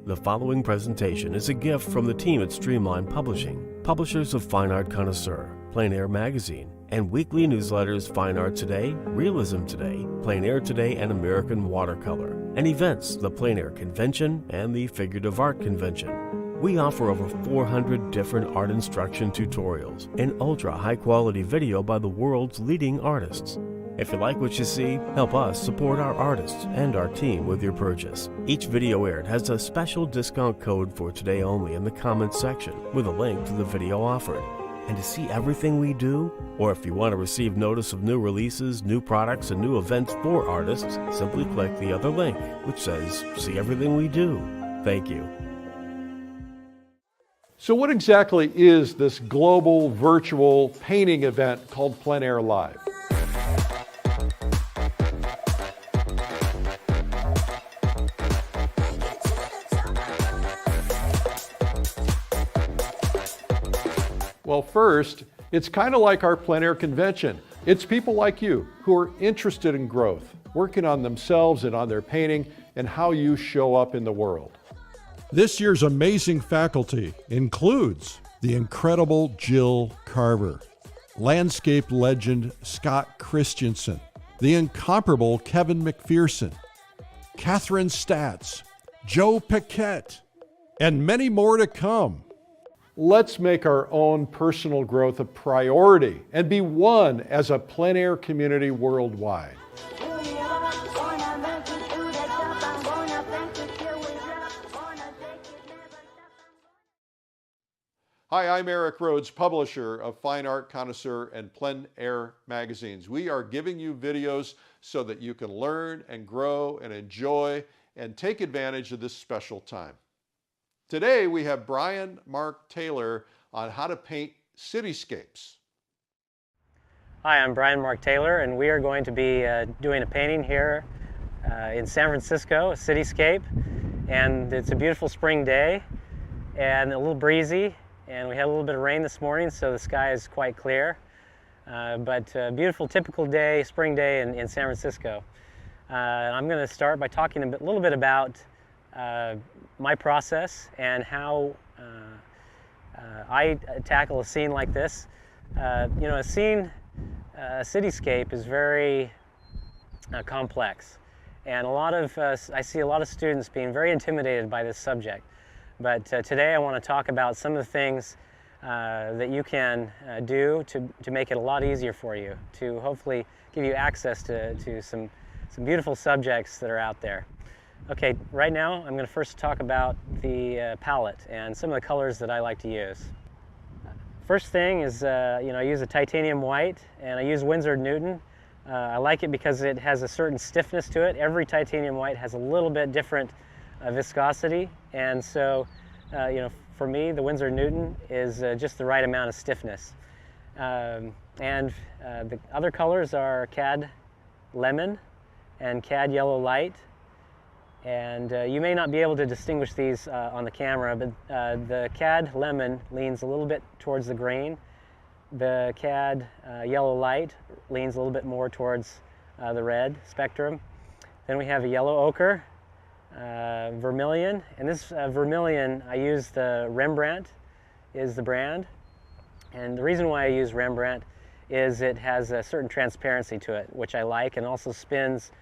The following presentation is a gift from the team at Streamline Publishing, publishers of Fine Art Connoisseur, Plein Air Magazine, and weekly newsletters Fine Art Today, Realism Today, Plein Air Today, and American Watercolor, and events, the Plein Air Convention and the Figurative Art Convention. We offer over 400 different art instruction tutorials and ultra high-quality video by the world's leading artists. If you like what you see, help us support our artists and our team with your purchase. Each video aired has a special discount code for today only in the comments section with a link to the video offered. And to see everything we do, or if you want to receive notice of new releases, new products, and new events for artists, simply click the other link, which says, see everything we do. Thank you. So what exactly is this global virtual painting event called Plein Air Live? Well, first, it's kind of like our Plein Air convention. It's people like you who are interested in growth, working on themselves and on their painting and how you show up in the world. This year's amazing faculty includes the incredible Jill Carver, landscape legend Scott Christensen, the incomparable Kevin McPherson, Catherine Statz, Joe Paquette, and many more to come. Let's make our own personal growth a priority and be one as a plein air community worldwide. Hi, I'm Eric Rhodes, publisher of Fine Art Connoisseur and Plein Air magazines. We are giving you videos so that you can learn and grow and enjoy and take advantage of this special time. Today we have Bryan Mark Taylor on how to paint cityscapes. Hi, I'm Bryan Mark Taylor, and we are going to be doing a painting here in San Francisco, a cityscape. And it's a beautiful spring day and a little breezy, and we had a little bit of rain this morning, so the sky is quite clear. But a beautiful, typical day, spring day in San Francisco. I'm going to start by talking a little bit about my process and how I tackle a scene like this. A cityscape is very complex, and I see a lot of students being very intimidated by this subject. But today I want to talk about some of the things that you can do to make it a lot easier for you, to hopefully give you access to some beautiful subjects that are out there. Okay, right now I'm going to first talk about the palette and some of the colors that I like to use. First thing is, I use a titanium white, and I use Winsor Newton. I like it because it has a certain stiffness to it. Every titanium white has a little bit different viscosity, and so for me the Winsor Newton is just the right amount of stiffness. The other colors are Cad Lemon and Cad Yellow Light. And you may not be able to distinguish these on the camera, but the Cad Lemon leans a little bit towards the green. The Cad Yellow Light leans a little bit more towards the red spectrum. Then we have a Yellow Ochre, Vermilion, and this Vermilion, I use the Rembrandt is the brand. And the reason why I use Rembrandt is it has a certain transparency to it, which I like, and also spins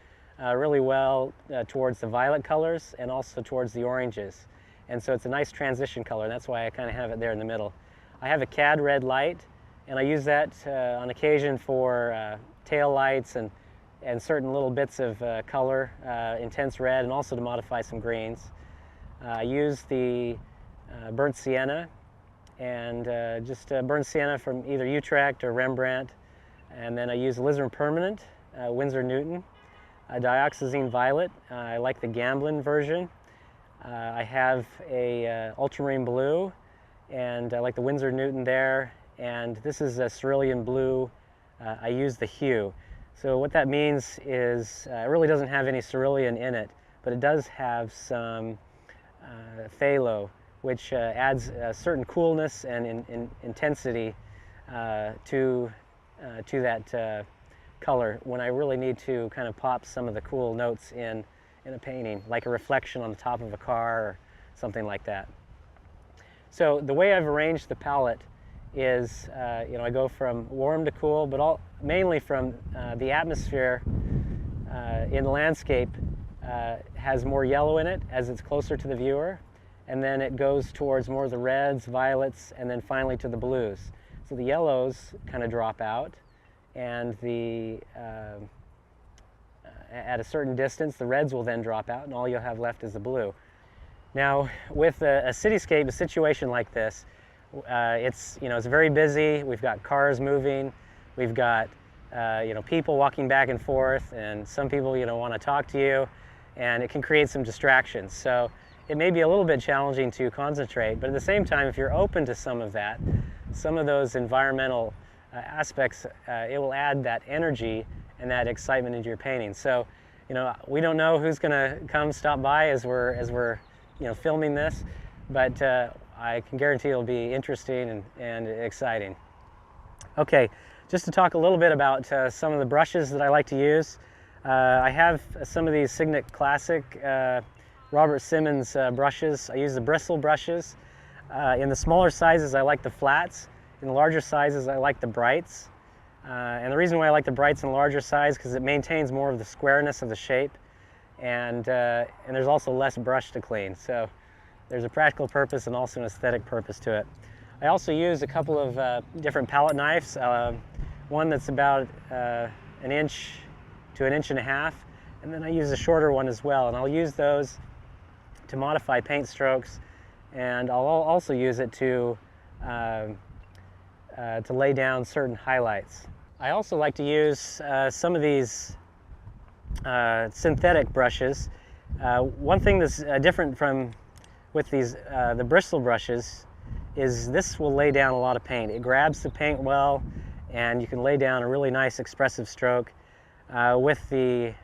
really well towards the violet colors and also towards the oranges. And so it's a nice transition color, and that's why I kind of have it there in the middle. I have a Cad Red Light, and I use that on occasion for tail lights and certain little bits of color, intense red, and also to modify some greens. I use the burnt sienna, and just burnt sienna from either Utrecht or Rembrandt. And then I use alizarin permanent, Winsor Newton. Dioxazine violet, I like the Gamblin version. I have a ultramarine blue, and I like the Winsor Newton there. And this is a cerulean blue. I use the hue. So what that means is it really doesn't have any cerulean in it, but it does have some phthalo, which adds a certain coolness and intensity to that color when I really need to kind of pop some of the cool notes in a painting, like a reflection on the top of a car or something like that. So the way I've arranged the palette is, I go from warm to cool, but mainly from the atmosphere in the landscape has more yellow in it as it's closer to the viewer, and then it goes towards more of the reds, violets, and then finally to the blues. So the yellows kind of drop out, and at a certain distance, the reds will then drop out, and all you'll have left is the blue. Now, with a cityscape, a situation like this, it's very busy. We've got cars moving, we've got people walking back and forth, and some people want to talk to you, and it can create some distractions. So it may be a little bit challenging to concentrate, but at the same time, if you're open to some of that, some of those environmental aspects, it will add that energy and that excitement into your painting. So, we don't know who's going to come stop by as we're filming this, but I can guarantee it'll be interesting and exciting. Okay, just to talk a little bit about some of the brushes that I like to use. I have some of these Signet Classic Robert Simmons brushes. I use the bristle brushes. In the smaller sizes, I like the flats. In the larger sizes, I like the brights. And the reason why I like the brights in the larger size, because it maintains more of the squareness of the shape, and there's also less brush to clean. So there's a practical purpose and also an aesthetic purpose to it. I also use a couple of different palette knives. One that's about 1 inch to 1.5 inches, and then I use a shorter one as well. And I'll use those to modify paint strokes, and I'll also use it to lay down certain highlights. I also like to use some of these synthetic brushes. One thing that's different with these the bristle brushes is this will lay down a lot of paint. It grabs the paint well, and you can lay down a really nice expressive stroke. With the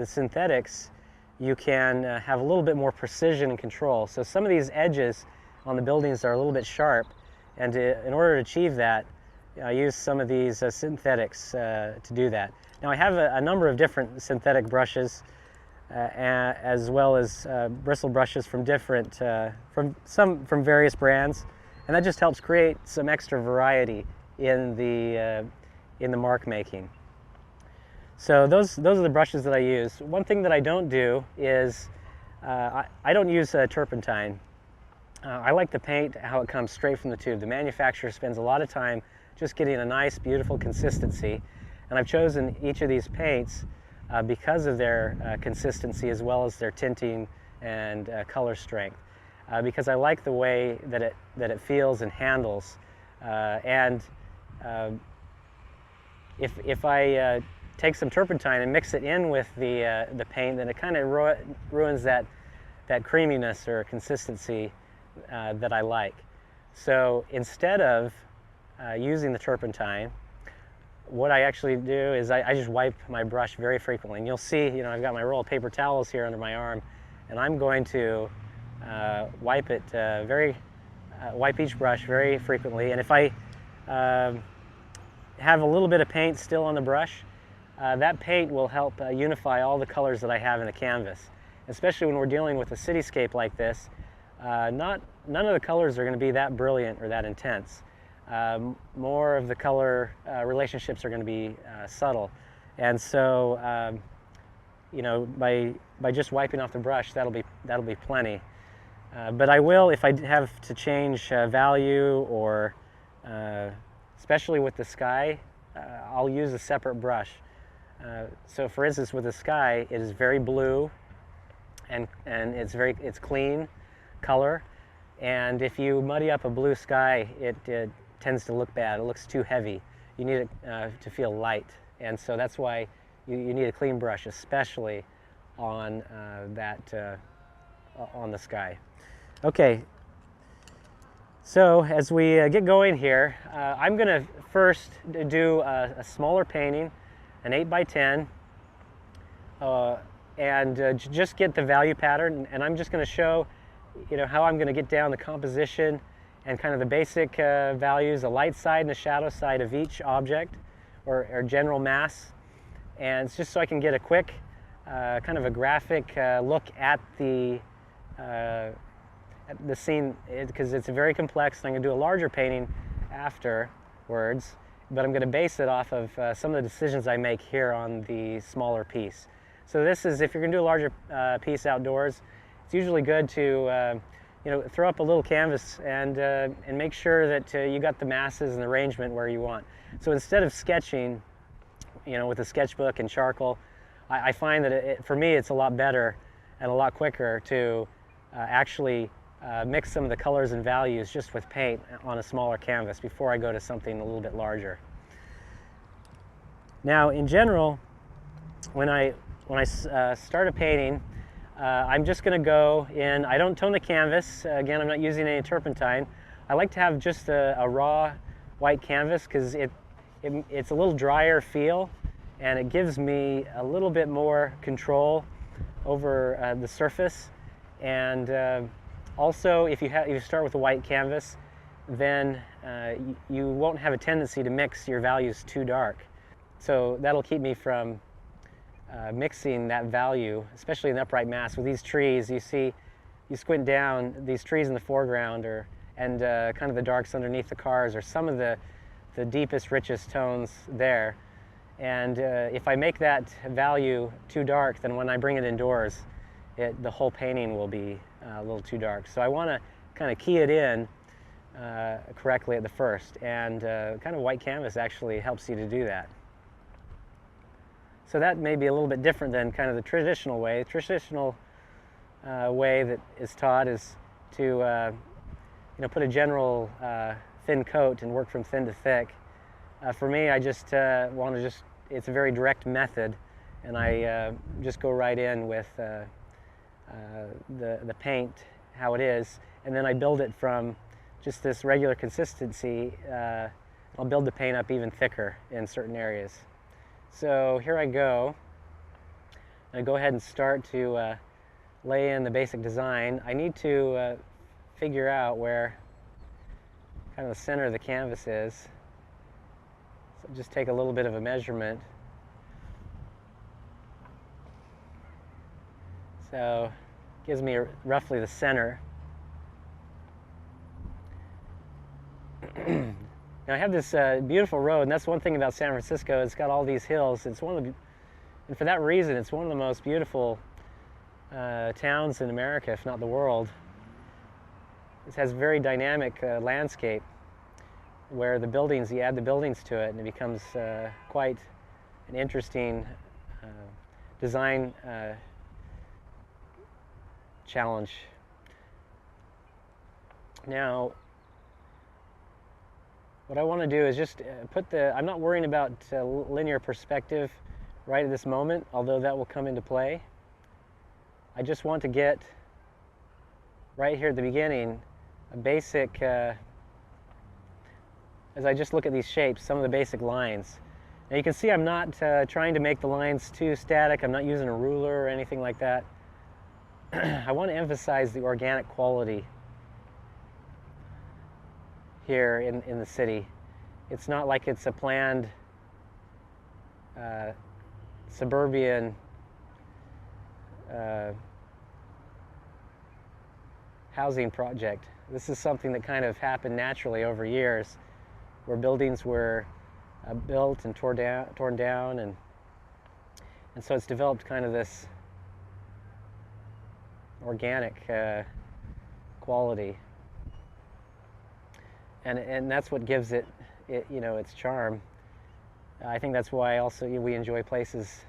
synthetics, you can have a little bit more precision and control. So some of these edges on the buildings are a little bit sharp, and in order to achieve that, I use some of these synthetics to do that. Now I have a number of different synthetic brushes, as well as bristle brushes from various brands, and that just helps create some extra variety in the mark making. So those are the brushes that I use. One thing that I don't do is I don't use turpentine. I like the paint how it comes straight from the tube. The manufacturer spends a lot of time just getting a nice, beautiful consistency, and I've chosen each of these paints because of their consistency as well as their tinting and color strength, because I like the way that it feels and handles. If I take some turpentine and mix it in with the paint, then it kind of ruins that creaminess or consistency that I like. So instead of using the turpentine, what I actually do is I just wipe my brush very frequently. And you'll see, I've got my roll of paper towels here under my arm, and I'm going to wipe each brush very frequently. And if I have a little bit of paint still on the brush, that paint will help unify all the colors that I have in a canvas. Especially when we're dealing with a cityscape like this, none of the colors are going to be that brilliant or that intense. More of the color relationships are going to be subtle, and so by just wiping off the brush, that'll be plenty. But I will, if I have to change value, or especially with the sky, I'll use a separate brush. So for instance, with the sky, it is very blue, and it's clean color. And if you muddy up a blue sky, it tends to look bad. It looks too heavy. You need it to feel light, and so that's why you need a clean brush, especially on on the sky. Okay. So as we get going here, I'm going to first do a smaller painting, an 8x10, and just get the value pattern. And I'm just going to show, how I'm going to get down the composition and kind of the basic values, the light side and the shadow side of each object, or general mass. And it's just so I can get a quick, kind of a graphic look at the the scene, because it's very complex, and I'm going to do a larger painting afterwards, but I'm going to base it off of some of the decisions I make here on the smaller piece. So this is, if you're going to do a larger piece outdoors, it's usually good to throw up a little canvas and make sure that you got the masses and the arrangement where you want. So instead of sketching, with a sketchbook and charcoal, I find that for me it's a lot better and a lot quicker to actually mix some of the colors and values just with paint on a smaller canvas before I go to something a little bit larger. Now, in general, when I start a painting, I'm just going to go in. I don't tone the canvas. Again, I'm not using any turpentine. I like to have just a raw white canvas because it's a little drier feel, and it gives me a little bit more control over the surface. And also, if you start with a white canvas, then you won't have a tendency to mix your values too dark. So that'll keep me from mixing that value, especially in upright mass. With these trees, you squint down, these trees in the foreground and kind of the darks underneath the cars are some of the deepest, richest tones there. And if I make that value too dark, then when I bring it indoors, the whole painting will be a little too dark. So I want to kind of key it in correctly at the first, and kind of white canvas actually helps you to do that. So that may be a little bit different than kind of the traditional way. The traditional way that is taught is to put a general thin coat and work from thin to thick. For me, I just want to it's a very direct method, and I just go right in with the paint, how it is, and then I build it from just this regular consistency. I'll build the paint up even thicker in certain areas. So here I go. I go ahead and start to lay in the basic design. I need to figure out where kind of the center of the canvas is. So just take a little bit of a measurement. So it gives me roughly the center. Now I have this beautiful road, and that's one thing about San Francisco. It's got all these hills. It's and for that reason, it's one of the most beautiful towns in America, if not the world. It has a very dynamic landscape where the buildings, you add the buildings to it, and it becomes quite an interesting design challenge. Now, what I want to do is just I'm not worrying about linear perspective right at this moment, although that will come into play. I just want to get right here at the beginning a basic, as I just look at these shapes, some of the basic lines. Now you can see I'm not trying to make the lines too static. I'm not using a ruler or anything like that. I want to emphasize the organic quality here in the city. It's not like it's a planned suburban housing project. This is something that kind of happened naturally over years, where buildings were built and torn down, and so it's developed kind of this organic quality. And that's what gives it its charm. I think that's why also we enjoy places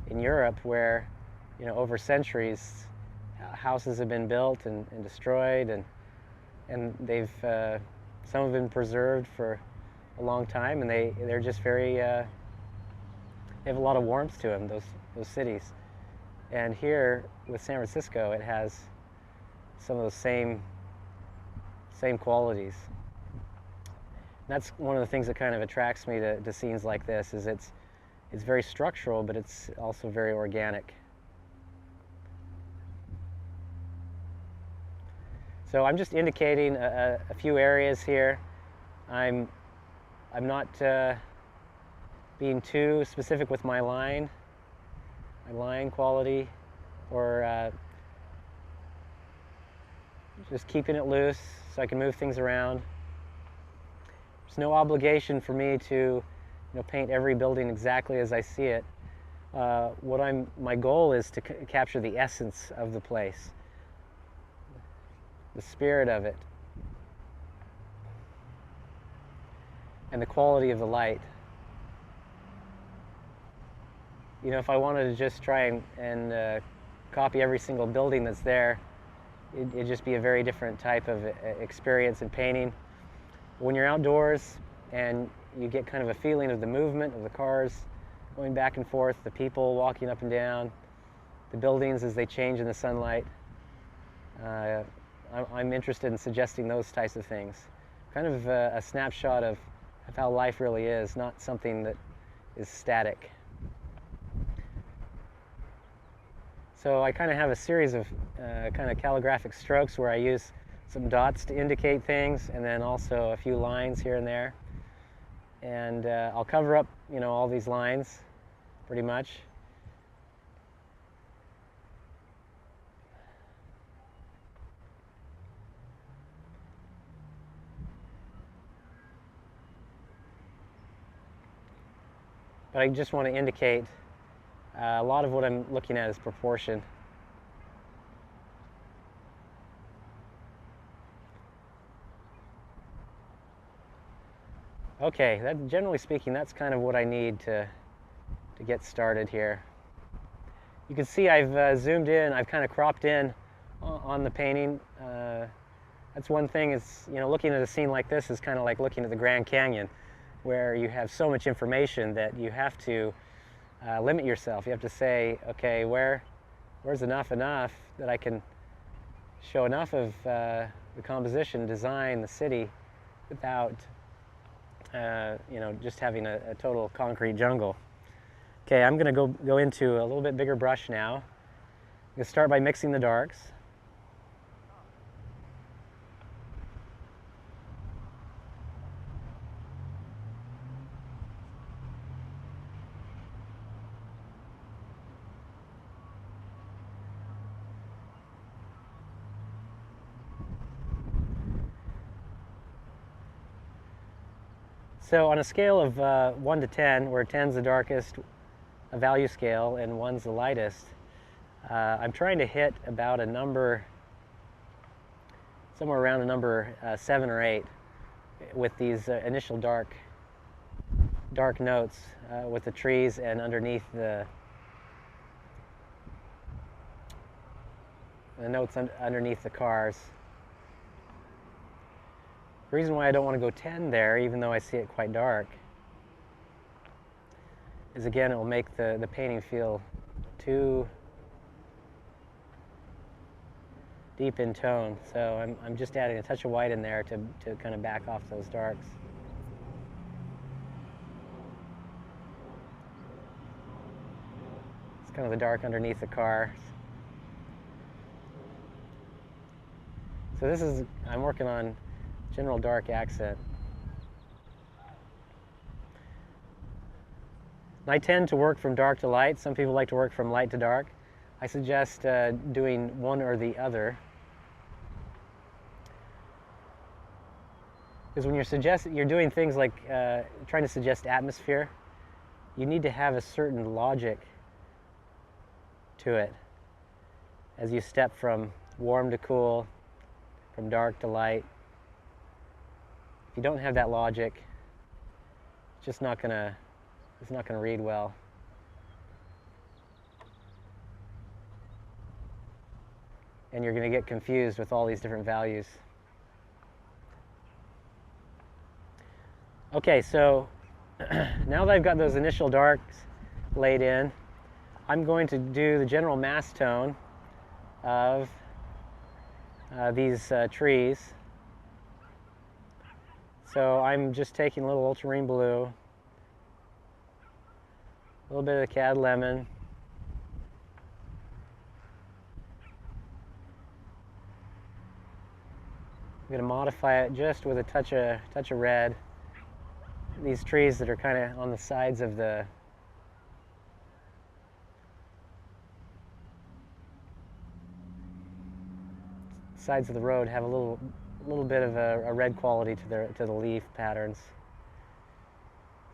in Europe where, over centuries, houses have been built and destroyed, and they've some have been preserved for a long time, and they're just very they have a lot of warmth to them, those cities. And here with San Francisco, it has some of those same qualities. That's one of the things that kind of attracts me to scenes like this, is it's very structural, but it's also very organic. So I'm just indicating a few areas here. I'm not being too specific with my line quality, or just keeping it loose so I can move things around. There's no obligation for me to paint every building exactly as I see it. My goal is to capture the essence of the place, the spirit of it, and the quality of the light. If I wanted to just try and copy every single building that's there, it'd just be a very different type of experience in painting. When you're outdoors and you get kind of a feeling of the movement of the cars going back and forth, the people walking up and down, the buildings as they change in the sunlight, I'm interested in suggesting those types of things. Kind of a snapshot of how life really is, not something that is static. So I kind of have a series of kind of calligraphic strokes where I use some dots to indicate things, and then also a few lines here and there. And I'll cover up, all these lines pretty much. But I just want to indicate a lot of what I'm looking at is proportion. Okay, generally speaking, that's kind of what I need to get started here. You can see I've zoomed in, I've kind of cropped in on the painting. That's one thing is, looking at a scene like this is kind of like looking at the Grand Canyon, where you have so much information that you have to limit yourself. You have to say, okay, where's enough that I can show enough of the composition, design, the city, without just having a total concrete jungle. Okay, I'm going to go into a little bit bigger brush now. I'm going to start by mixing the darks. So on a scale of 1 to 10, where 10's the darkest a value scale and 1's the lightest, I'm trying to hit about a number, somewhere around a number 7 or 8 with these initial dark notes with the trees and underneath the notes underneath the cars. The reason why I don't want to go 10 there, even though I see it quite dark, is again, it will make the painting feel too deep in tone. So I'm just adding a touch of white in there to kind of back off those darks. It's kind of the dark underneath the car. So this is, I'm working on general dark accent. I tend to work from dark to light. Some people like to work from light to dark. I suggest doing one or the other. Because when you're doing things like trying to suggest atmosphere, you need to have a certain logic to it as you step from warm to cool, from dark to light. If you don't have that logic, it's just not gonna read well. And you're gonna get confused with all these different values. Okay, so now that I've got those initial darks laid in, I'm going to do the general mass tone of these trees. So I'm just taking a little ultramarine blue, a little bit of cad lemon, I'm going to modify it just with a touch of red. These trees that are kind of on the sides of the sides of the road have a little bit of a red quality to the leaf patterns.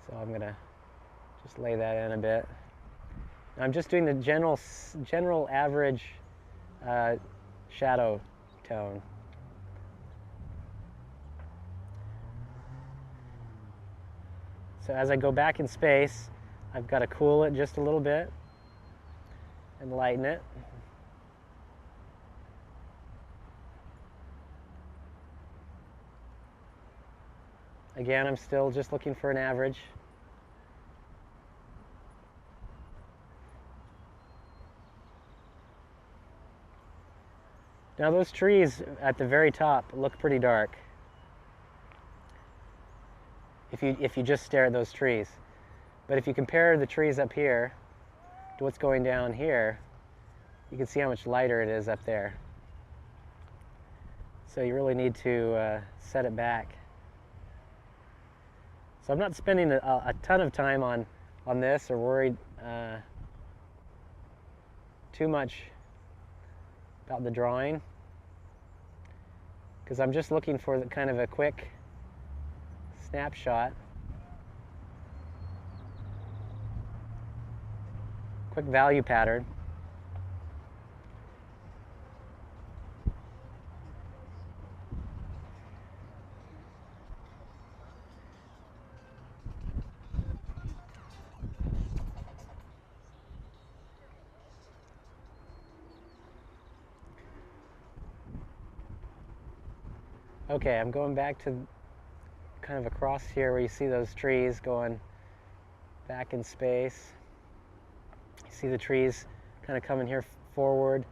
So I'm gonna just lay that in a bit. I'm just doing the general average shadow tone. So as I go back in space, I've got to cool it just a little bit and lighten it. Again, I'm still just looking for an average. Now those trees at the very top look pretty dark if you just stare at those trees. But if you compare the trees up here to what's going down here, you can see how much lighter it is up there. So you really need to set it back. So I'm not spending a ton of time on this or worried too much about the drawing, because I'm just looking for the kind of a quick snapshot, quick value pattern. Okay, I'm going back to kind of across here where you see those trees going back in space. You see the trees kind of coming here forward.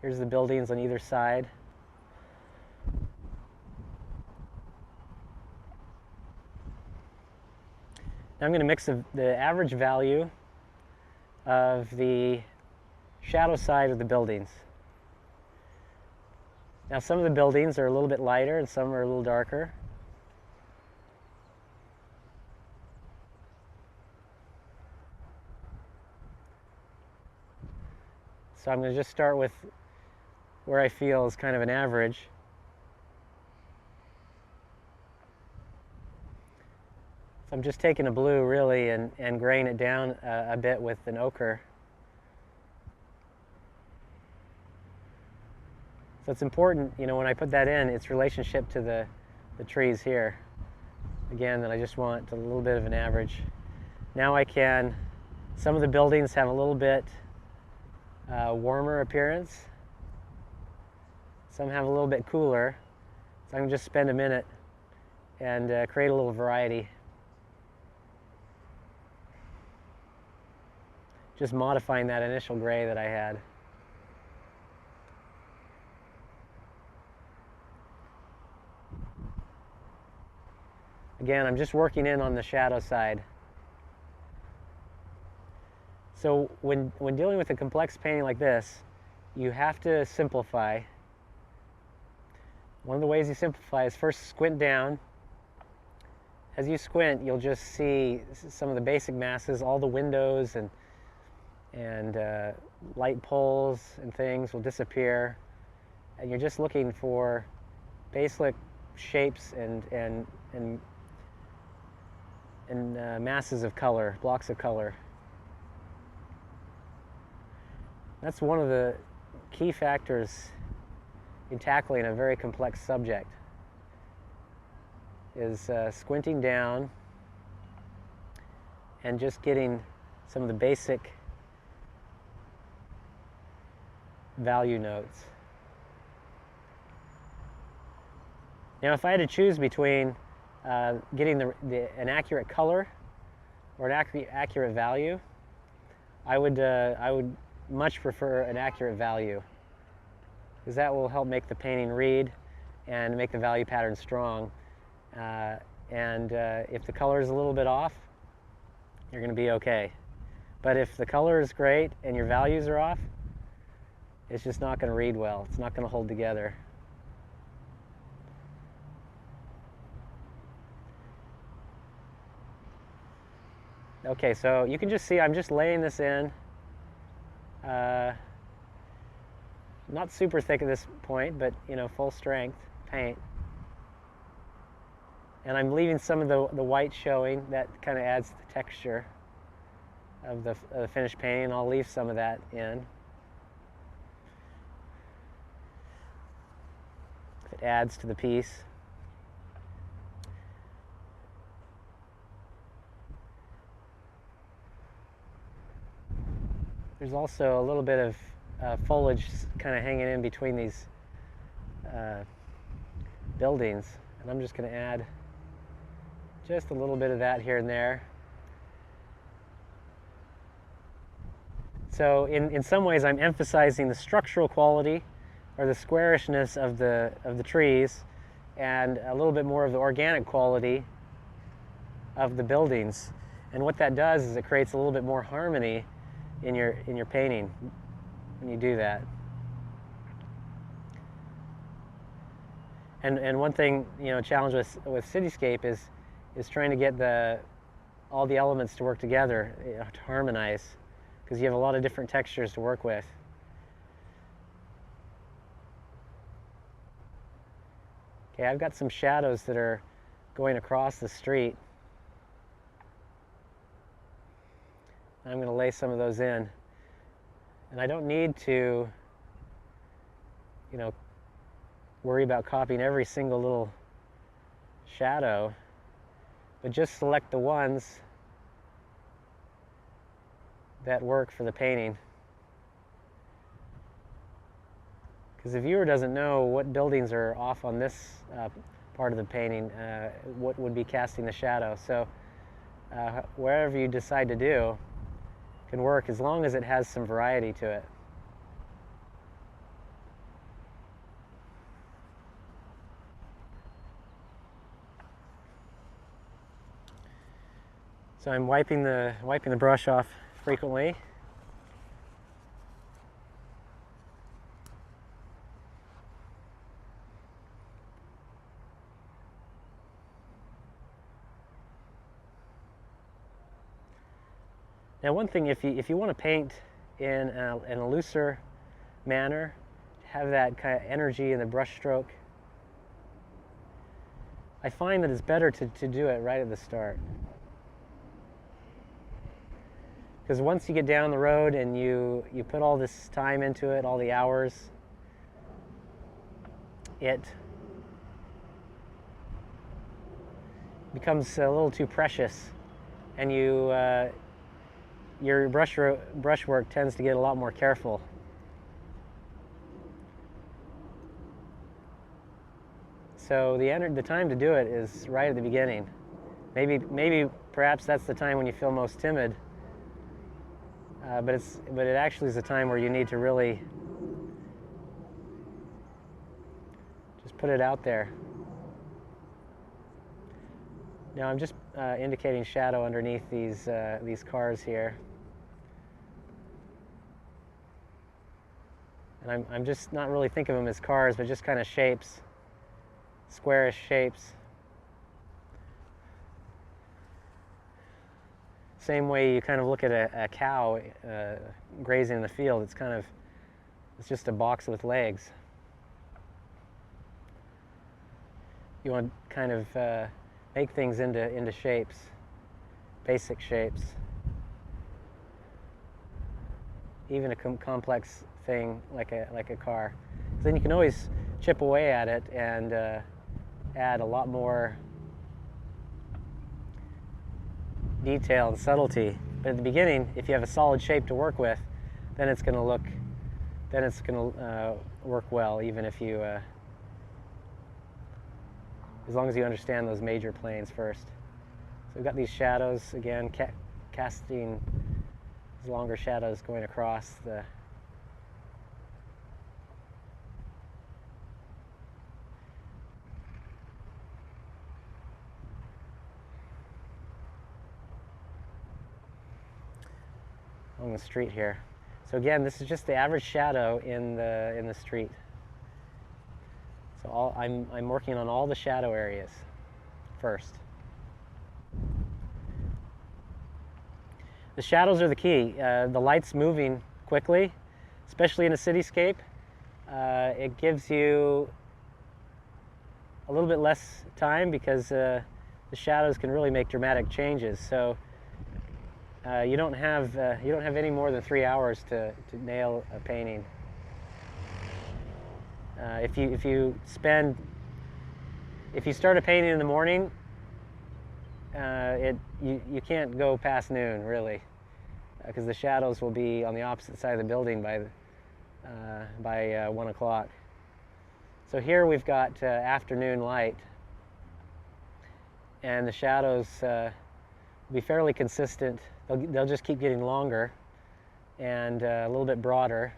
Here's the buildings on either side. Now I'm going to mix the average value of the shadow side of the buildings. Now some of the buildings are a little bit lighter and some are a little darker. So I'm going to just start with where I feel is kind of an average. So I'm just taking a blue really and graying it down a bit with an ochre. So it's important, you know, when I put that in, its relationship to the trees here. Again, that I just want a little bit of an average. Now some of the buildings have a little bit warmer appearance. Some have a little bit cooler. So I can just spend a minute and create a little variety. Just modifying that initial gray that I had. Again, I'm just working in on the shadow side. So when dealing with a complex painting like this, you have to simplify. One of the ways you simplify is first squint down. As you squint, you'll just see some of the basic masses, all the windows and light poles and things will disappear. And you're just looking for basic shapes and masses of color, blocks of color. That's one of the key factors in tackling a very complex subject, is squinting down and just getting some of the basic value notes. Now if I had to choose between getting an accurate color or an accurate value, I would much prefer an accurate value, because that will help make the painting read and make the value pattern strong. If the color is a little bit off, you're going to be okay. But if the color is great and your values are off, it's just not going to read well. It's not going to hold together. Okay, so you can just see I'm just laying this in. Not super thick at this point, but you know, full strength paint. And I'm leaving some of the white showing. That kind of adds to the texture of the finished painting. I'll leave some of that in. It adds to the piece. There's also a little bit of foliage kind of hanging in between these buildings, and I'm just going to add just a little bit of that here and there. So in some ways I'm emphasizing the structural quality or the squarishness of the trees, and a little bit more of the organic quality of the buildings. And what that does is it creates a little bit more harmony in your painting when you do that. And one thing, you know, challenge with Cityscape is trying to get all the elements to work together, you know, to harmonize, because you have a lot of different textures to work with. Okay, I've got some shadows that are going across the street. I'm going to lay some of those in. And I don't need to, you know, worry about copying every single little shadow, but just select the ones that work for the painting. Because the viewer doesn't know what buildings are off on this part of the painting, what would be casting the shadow. So wherever you decide to do can work, as long as it has some variety to it. So I'm wiping the brush off frequently. Now, one thing, if you want to paint in a looser manner, have that kind of energy in the brush stroke, I find that it's better to do it right at the start. Because once you get down the road and you put all this time into it, all the hours, it becomes a little too precious, and your brush work tends to get a lot more careful. So the time to do it is right at the beginning. Maybe perhaps that's the time when you feel most timid. But it actually is a time where you need to really just put it out there. Now I'm just indicating shadow underneath these cars here, and I'm just not really thinking of them as cars, but just kind of shapes, squarish shapes. Same way you kind of look at a cow grazing in the field. It's just a box with legs. You want to kind of make things into shapes, basic shapes. Even a complex thing like a car. So then you can always chip away at it and add a lot more detail and subtlety. But at the beginning, if you have a solid shape to work with, then it's going to work well, even if you as long as you understand those major planes first. So we've got these shadows again, casting these longer shadows going across the along the street here. So again, this is just the average shadow in the street. So I'm working on all the shadow areas first. The shadows are the key. The light's moving quickly, especially in a cityscape, it gives you a little bit less time because the shadows can really make dramatic changes. So you don't have any more than 3 hours to nail a painting. If you start a painting in the morning, you can't go past noon really, because the shadows will be on the opposite side of the building by 1 o'clock. So here we've got afternoon light, and the shadows will be fairly consistent. They'll just keep getting longer and a little bit broader.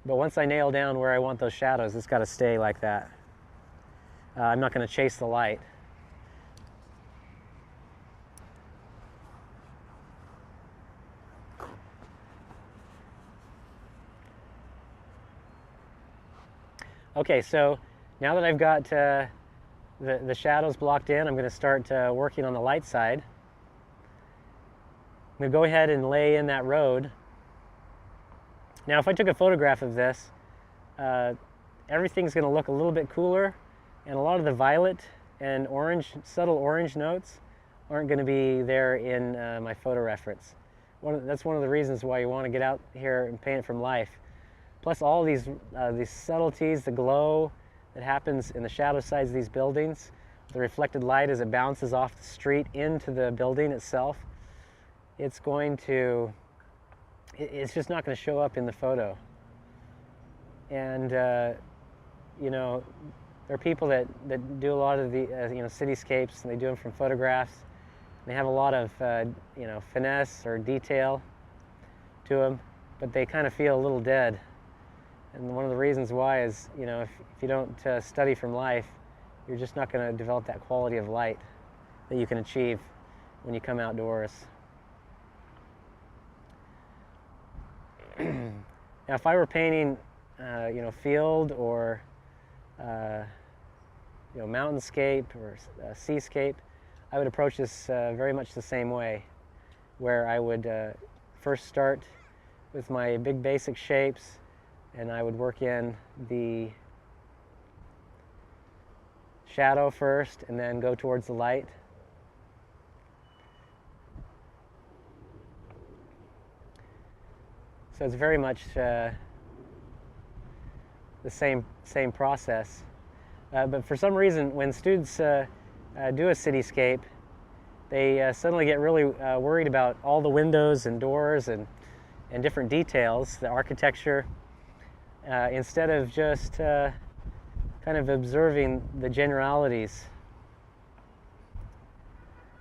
But once I nail down where I want those shadows, it's got to stay like that. I'm not going to chase the light. Okay, so now that I've got the shadows blocked in, I'm going to start working on the light side. I'm going to go ahead and lay in that road. Now, if I took a photograph of this, everything's going to look a little bit cooler, and a lot of the violet and orange, subtle orange notes aren't going to be there in my photo reference. That's one of the reasons why you want to get out here and paint from life. Plus all these subtleties, the glow that happens in the shadow sides of these buildings, the reflected light as it bounces off the street into the building itself, it's just not going to show up in the photo. And you know, there are people that do a lot of the cityscapes, and they do them from photographs. They have a lot of finesse or detail to them, but they kind of feel a little dead. And one of the reasons why is, if you don't study from life, you're just not going to develop that quality of light that you can achieve when you come outdoors. Now, if I were painting, field or mountainscape or seascape, I would approach this very much the same way, where I would first start with my big basic shapes, and I would work in the shadow first and then go towards the light. So it's very much the same process. But for some reason, when students do a cityscape, they suddenly get really worried about all the windows and doors and different details, the architecture, instead of just kind of observing the generalities.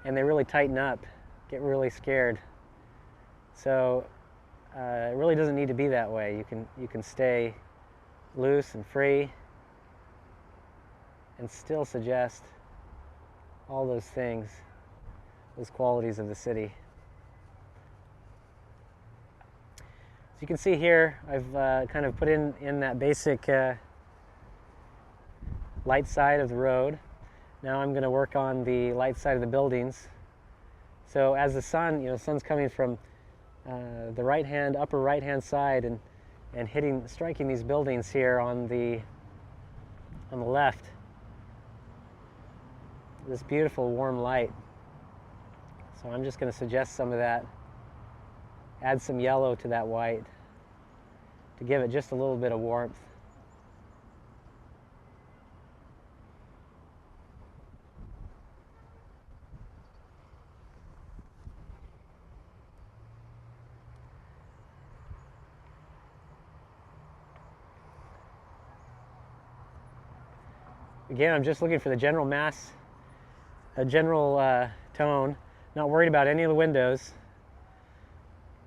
And they really tighten up, get really scared. So it really doesn't need to be that way. You can stay loose and free and still suggest all those things, those qualities of the city. So you can see here, I've kind of put in that basic light side of the road. Now I'm going to work on the light side of the buildings. So as the sun, sun's coming from the upper right-hand side and striking these buildings here on the left. This beautiful warm light. So I'm just going to suggest some of that. Add some yellow to that white to give it just a little bit of warmth. Again, I'm just looking for the general mass, a general tone, not worried about any of the windows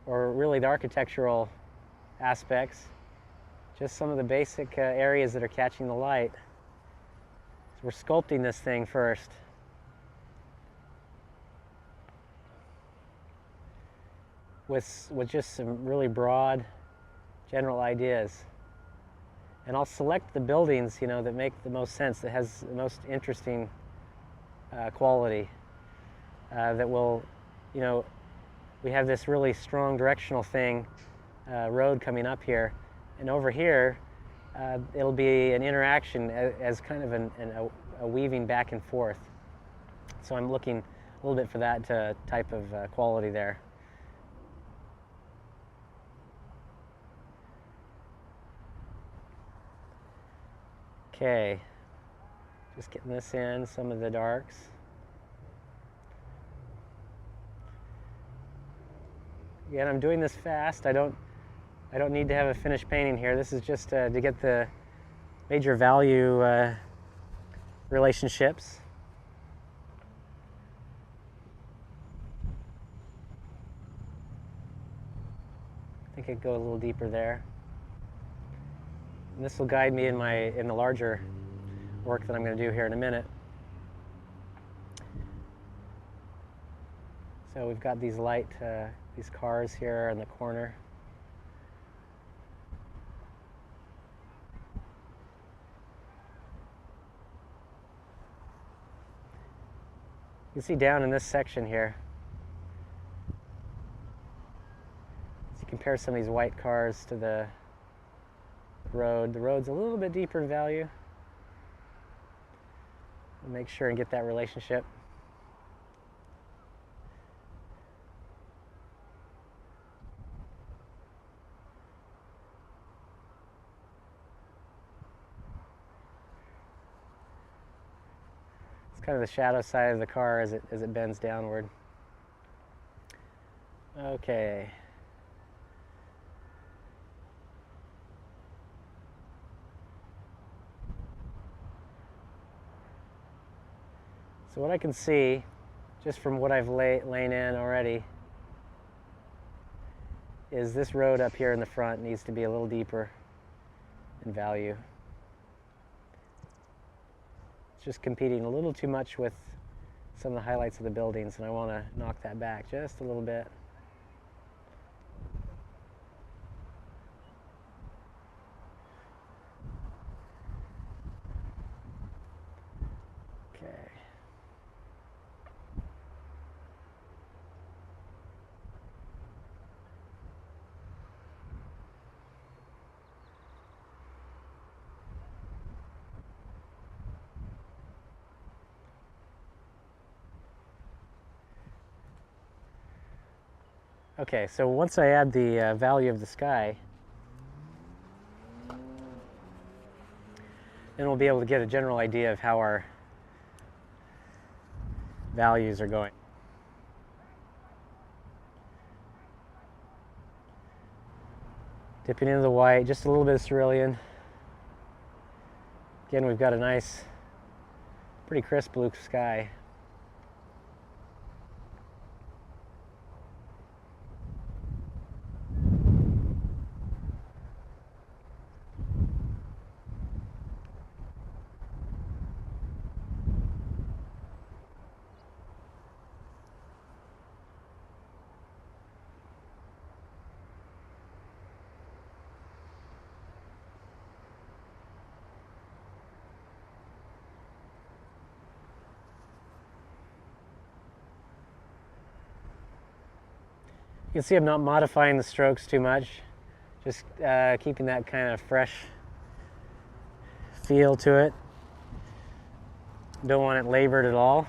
or really the architectural aspects, just some of the basic areas that are catching the light. So we're sculpting this thing first. With just some really broad general ideas. And I'll select the buildings, that make the most sense, that has the most interesting quality, that will, we have this really strong directional thing road coming up here, and over here it'll be an interaction as kind of a weaving back and forth. So I'm looking a little bit for that type of quality there. Okay, just getting this in, some of the darks. Again, I'm doing this fast. I don't need to have a finished painting here. This is just to get the major value relationships. I think I'd go a little deeper there. And this will guide me in the larger work that I'm going to do here in a minute. So we've got these these cars here in the corner. You can see down in this section here, as you compare some of these white cars to the road, the road's a little bit deeper in value. I'll make sure and get that relationship. Kind of the shadow side of the car as it bends downward. Okay. So what I can see, just from what I've lain in already, is this road up here in the front needs to be a little deeper in value. It's just competing a little too much with some of the highlights of the buildings, and I want to knock that back just a little bit. Okay. Okay, so once I add the value of the sky, then we'll be able to get a general idea of how our values are going. Dipping into the white, just a little bit of cerulean. Again, we've got a nice, pretty crisp blue sky. You can see I'm not modifying the strokes too much, just keeping that kind of fresh feel to it. Don't want it labored at all.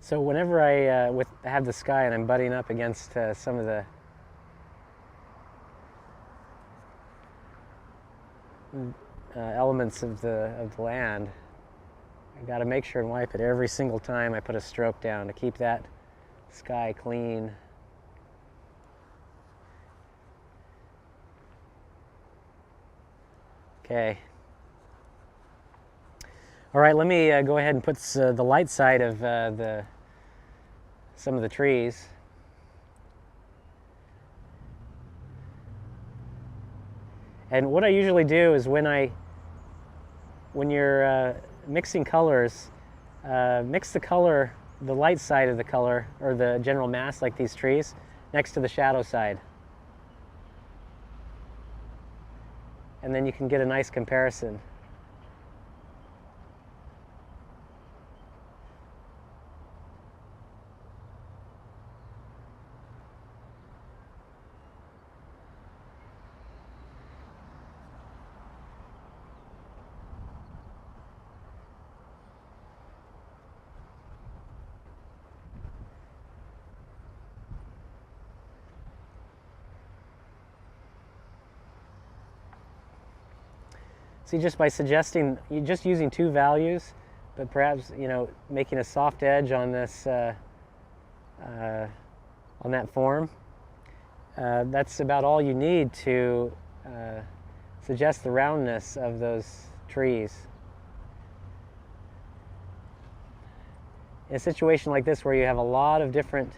So whenever I have the sky and I'm butting up against some of the elements of the land, I got to make sure and wipe it every single time I put a stroke down to keep that sky clean. Okay. All right, let me go ahead and put the light side of some of the trees. And what I usually do is when you're mixing colors, mix the light side of the color, or the general mass like these trees, next to the shadow side. And then you can get a nice comparison. See, just by suggesting, just using two values, but perhaps, making a soft edge on this, on that form, that's about all you need to suggest the roundness of those trees. In a situation like this where you have a lot of different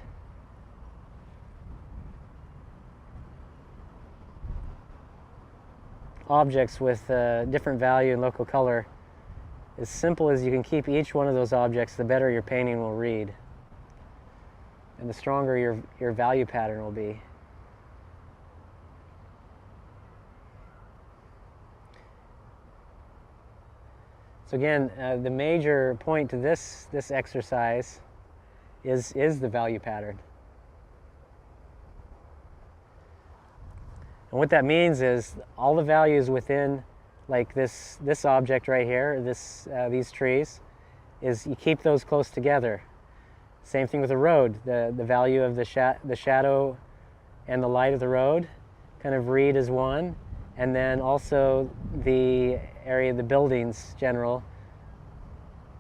objects with different value and local color, as simple as you can keep each one of those objects, the better your painting will read, and the stronger your value pattern will be. So again, the major point to this exercise is the value pattern. And what that means is all the values within, like this object right here, these trees, is you keep those close together. Same thing with the road. The value of the shadow and the light of the road kind of read as one, and then also the area of the buildings general,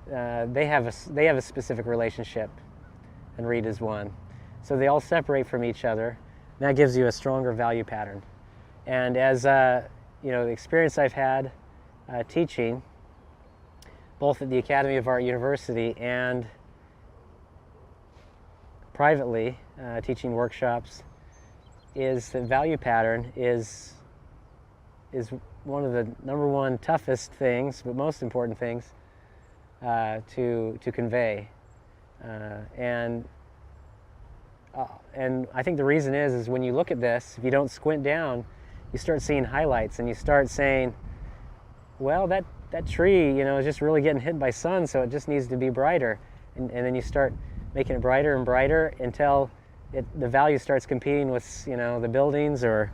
they have a specific relationship and read as one. So they all separate from each other. And that gives you a stronger value pattern. And as the experience I've had teaching, both at the Academy of Art University and privately teaching workshops, is the value pattern is one of the number one toughest things, but most important things to convey. And I think the reason is when you look at this, if you don't squint down, you start seeing highlights, and you start saying, well, that tree, is just really getting hit by sun, so it just needs to be brighter. And then you start making it brighter and brighter until the value starts competing with, the buildings, and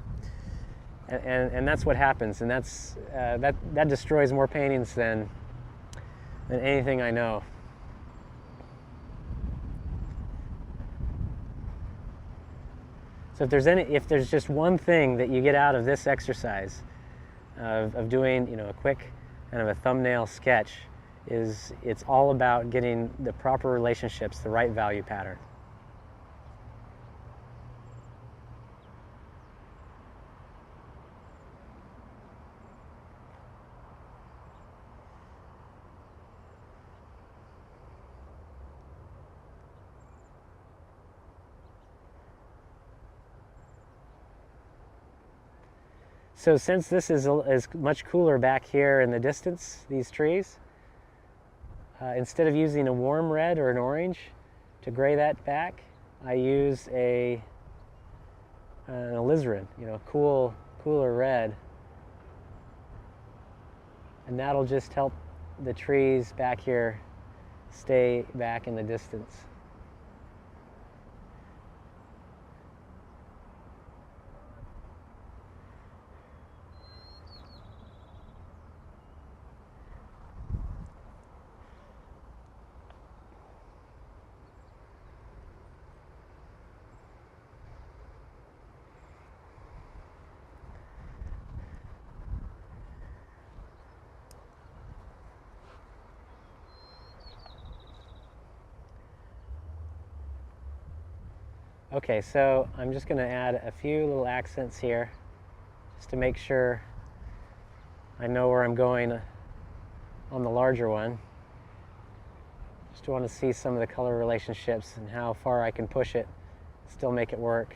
that's what happens. And that destroys more paintings than anything I know. So if there's just one thing that you get out of this exercise of doing, a quick kind of a thumbnail sketch, is it's all about getting the proper relationships, the right value pattern. So since this is much cooler back here in the distance, these trees, instead of using a warm red or an orange to gray that back, I use an alizarin, cooler red. And that'll just help the trees back here stay back in the distance. Okay, so I'm just going to add a few little accents here just to make sure I know where I'm going on the larger one. Just want to see some of the color relationships and how far I can push it, still make it work.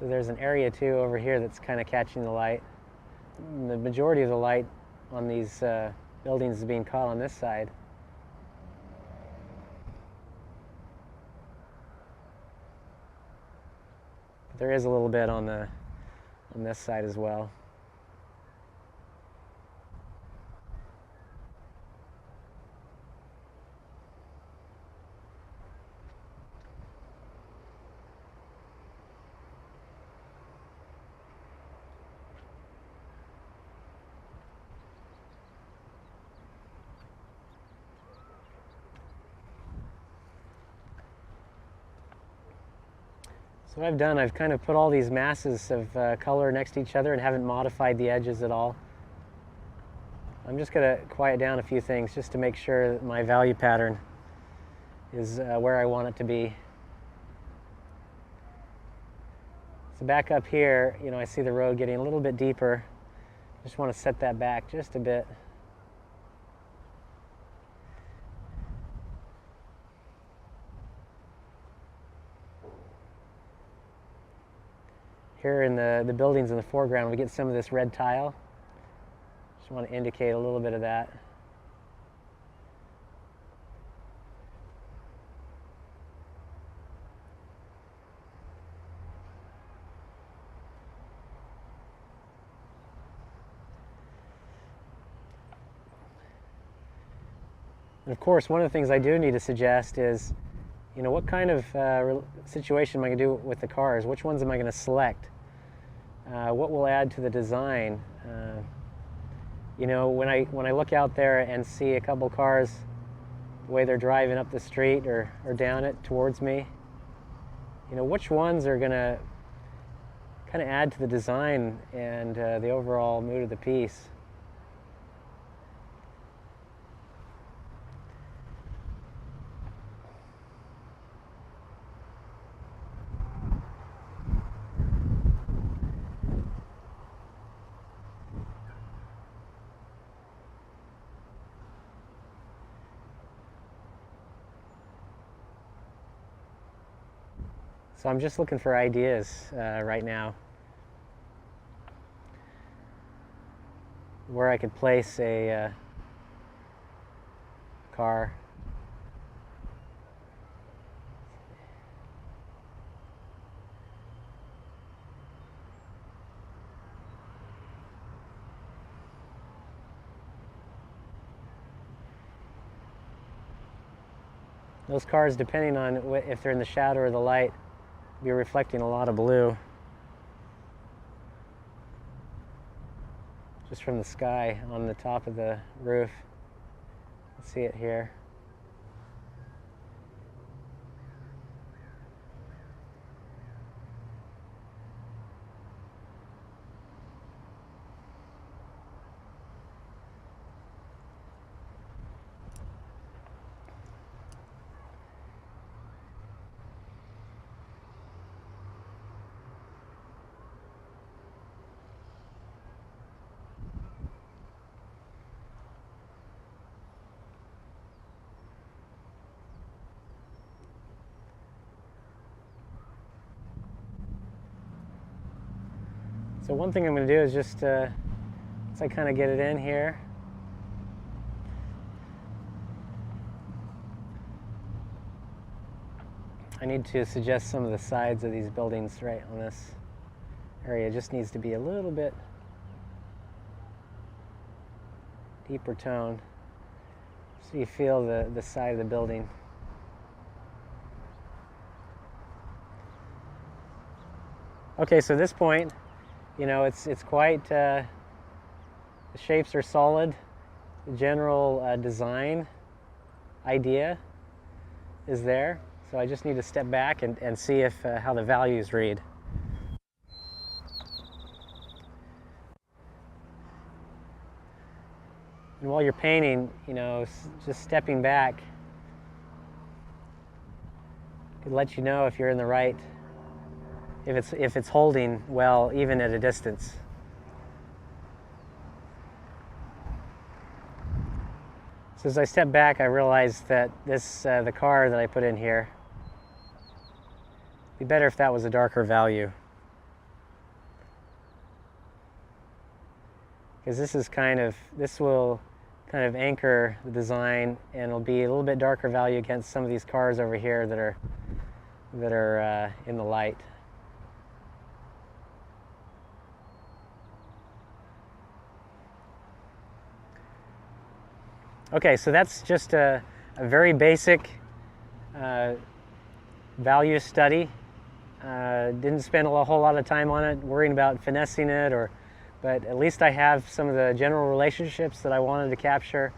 So there's an area too over here that's kind of catching the light. The majority of the light on these buildings is being caught on this side. But there is a little bit on this side as well. So what I've done, I've kind of put all these masses of color next to each other and haven't modified the edges at all. I'm just going to quiet down a few things just to make sure that my value pattern is where I want it to be. So back up here, you know, I see the road getting a little bit deeper. Just want to set that back just a bit. Here in the buildings in the foreground, we get some of this red tile. Just want to indicate a little bit of that. And of course, one of the things I do need to suggest is, you know, what kind of situation am I going to do with the cars? Which ones am I going to select? What will add to the design? You know, when I look out there and see a couple cars, the way they're driving up the street or down it towards me, you know, which ones are going to kind of add to the design and the overall mood of the piece? So I'm just looking for ideas right now where I could place a car. Those cars, depending on if they're in the shadow or the light, be reflecting a lot of blue just from the sky on the top of the roof. Let's see it here. So one thing I'm going to do is just, once I kind of get it in here, I need to suggest some of the sides of these buildings right on this area. It just needs to be a little bit deeper tone so you feel the side of the building. Okay, so at this point, you know, it's quite, the shapes are solid. The general design idea is there. So I just need to step back and see if how the values read. And while you're painting, you know, just stepping back could let you know if you're in the right, if it's holding well, even at a distance. So as I step back, I realized that this, the car that I put in here, it'd be better if that was a darker value. because this will kind of anchor the design, and it'll be a little bit darker value against some of these cars over here that are in the light. Okay, so that's just a very basic value study. Didn't spend a whole lot of time on it, worrying about finessing it, but at least I have some of the general relationships that I wanted to capture.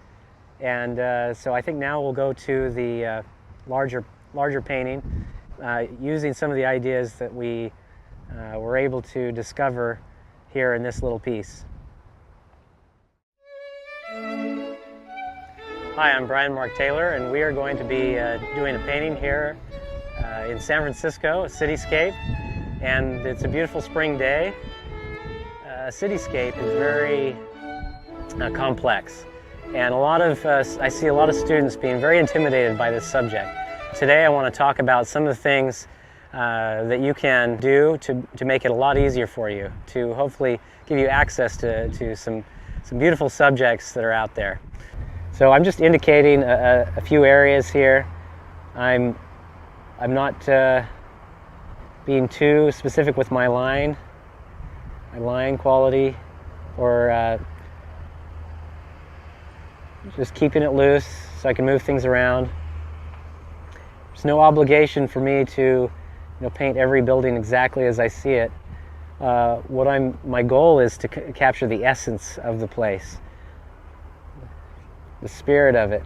And so I think now we'll go to the larger painting, using some of the ideas that we were able to discover here in this little piece. Hi, I'm Bryan Mark Taylor, and we are going to be doing a painting here in San Francisco, a cityscape, and it's a beautiful spring day. A cityscape is very complex, and I see a lot of students being very intimidated by this subject. Today I want to talk about some of the things that you can do to make it a lot easier for you, to hopefully give you access to some beautiful subjects that are out there. So I'm just indicating a few areas here. I'm not being too specific with my line quality, or just keeping it loose so I can move things around. There's no obligation for me to paint every building exactly as I see it. My goal is to capture the essence of the place, the spirit of it,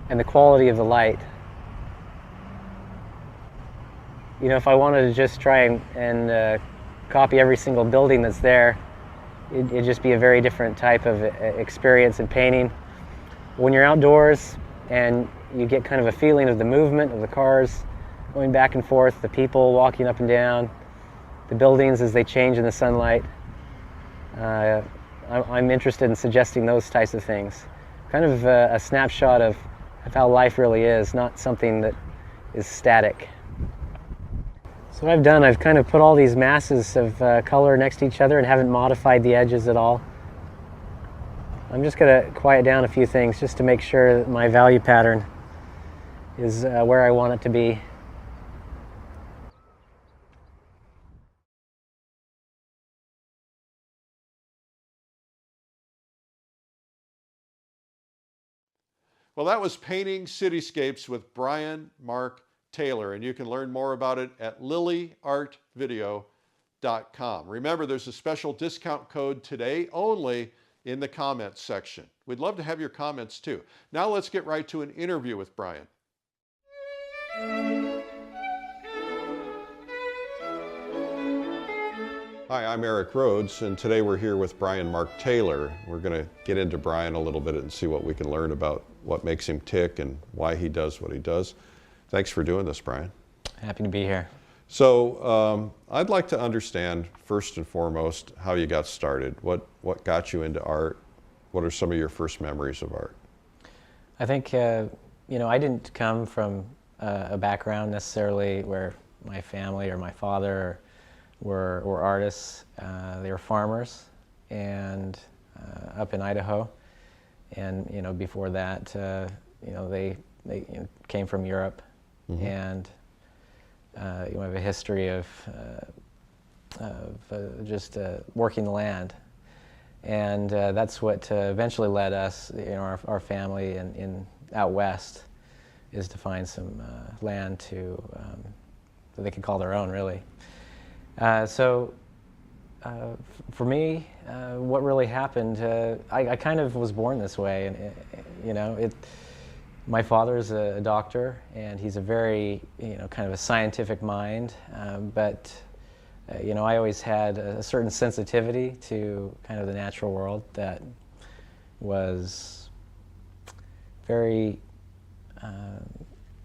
and the quality of the light. If I wanted to just try and copy every single building that's there, it'd just be a very different type of experience in painting. When you're outdoors and you get kind of a feeling of the movement of the cars going back and forth, the people walking up and down, the buildings as they change in the sunlight, I'm interested in suggesting those types of things. Kind of a snapshot of how life really is, not something that is static. So what I've done, I've kind of put all these masses of color next to each other and haven't modified the edges at all. I'm just going to quiet down a few things just to make sure that my value pattern is where I want it to be. Well, that was Painting Cityscapes with Bryan Mark Taylor, and you can learn more about it at lilyartvideo.com. Remember, there's a special discount code today only in the comments section. We'd love to have your comments too. Now let's get right to an interview with Bryan. Hi, I'm Eric Rhodes, and today we're here with Bryan Mark Taylor. We're going to get into Bryan a little bit and see what we can learn about what makes him tick and why he does what he does. Thanks for doing this, Bryan. Happy to be here. So I'd like to understand, first and foremost, how you got started. What got you into art? What are some of your first memories of art? I think, I didn't come from a background necessarily where my family or my father were artists. They were farmers, and up in Idaho, and before that, they came from Europe, mm-hmm. and you have a history of just working the land, and that's what eventually led us, our family in out west, is to find some land that they could call their own, really. For me, what really happened, I kind of was born this way, and my father's a doctor, and he's a very, kind of a scientific mind, but I always had a certain sensitivity to kind of the natural world that was very,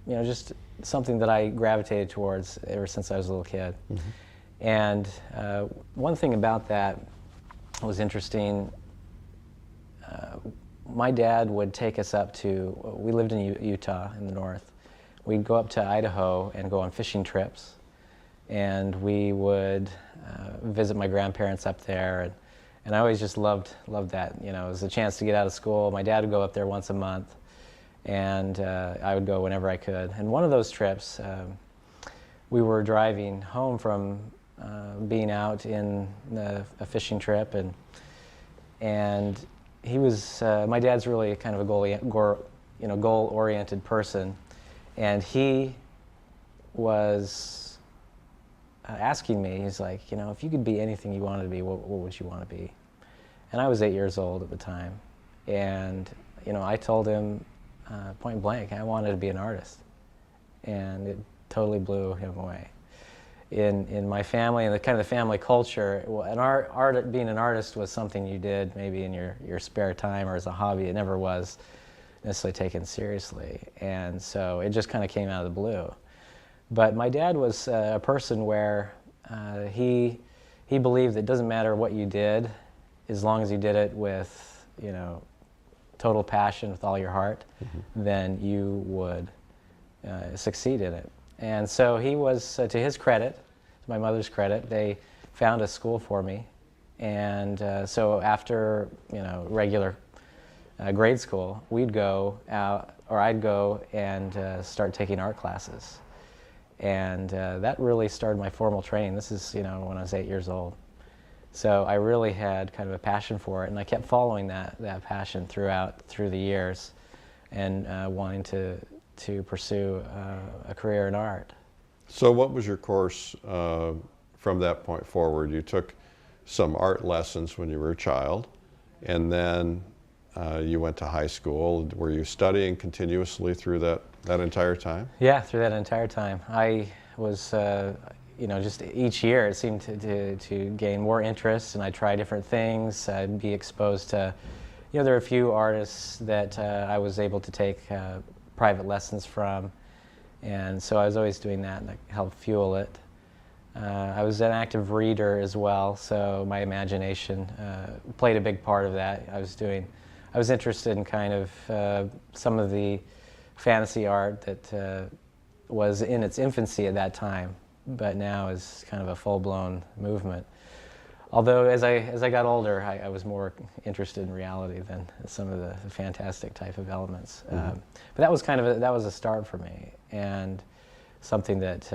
just something that I gravitated towards ever since I was a little kid. Mm-hmm. And one thing about that was interesting. My dad would take us up we lived in Utah in the north. We'd go up to Idaho and go on fishing trips. and we would visit my grandparents up there, and I always just loved that. You know, it was a chance to get out of school. My dad would go up there once a month, and I would go whenever I could. And one of those trips, we were driving home from being out in a fishing trip, and he was my dad's really kind of a goal-oriented person, and he was asking me, he's like, you know, if you could be anything you wanted to be, what would you want to be? And I was 8 years old at the time, and you know, I told him point blank, I wanted to be an artist, and it totally blew him away. In my family and the kind of the family culture, being an artist was something you did maybe in your spare time or as a hobby. It never was necessarily taken seriously, and so it just kind of came out of the blue. But my dad was a person where he believed that it doesn't matter what you did, as long as you did it with, you know, total passion, with all your heart, then you would succeed in it. And so he was, to his credit, to my mother's credit, they found a school for me. And so after, you know, regular grade school, we'd go out, or I'd go and start taking art classes. And that really started my formal training. This is, you know, when I was 8 years old. So I really had kind of a passion for it, and I kept following that passion through the years, and wanting to pursue a career in art. So what was your course from that point forward? You took some art lessons when you were a child, and then you went to high school. Were you studying continuously through that entire time? Yeah, through that entire time. I was, you know, just each year it seemed to gain more interest, and I try different things. I'd be exposed to, you know, there are a few artists that I was able to take private lessons from, and so I was always doing that, and that helped fuel it. I was an active reader as well, so my imagination played a big part of that. I was interested in kind of some of the fantasy art that was in its infancy at that time, but now is kind of a full-blown movement. Although as I got older, I was more interested in reality than some of the fantastic type of elements. But that was kind of that was a start for me, and something that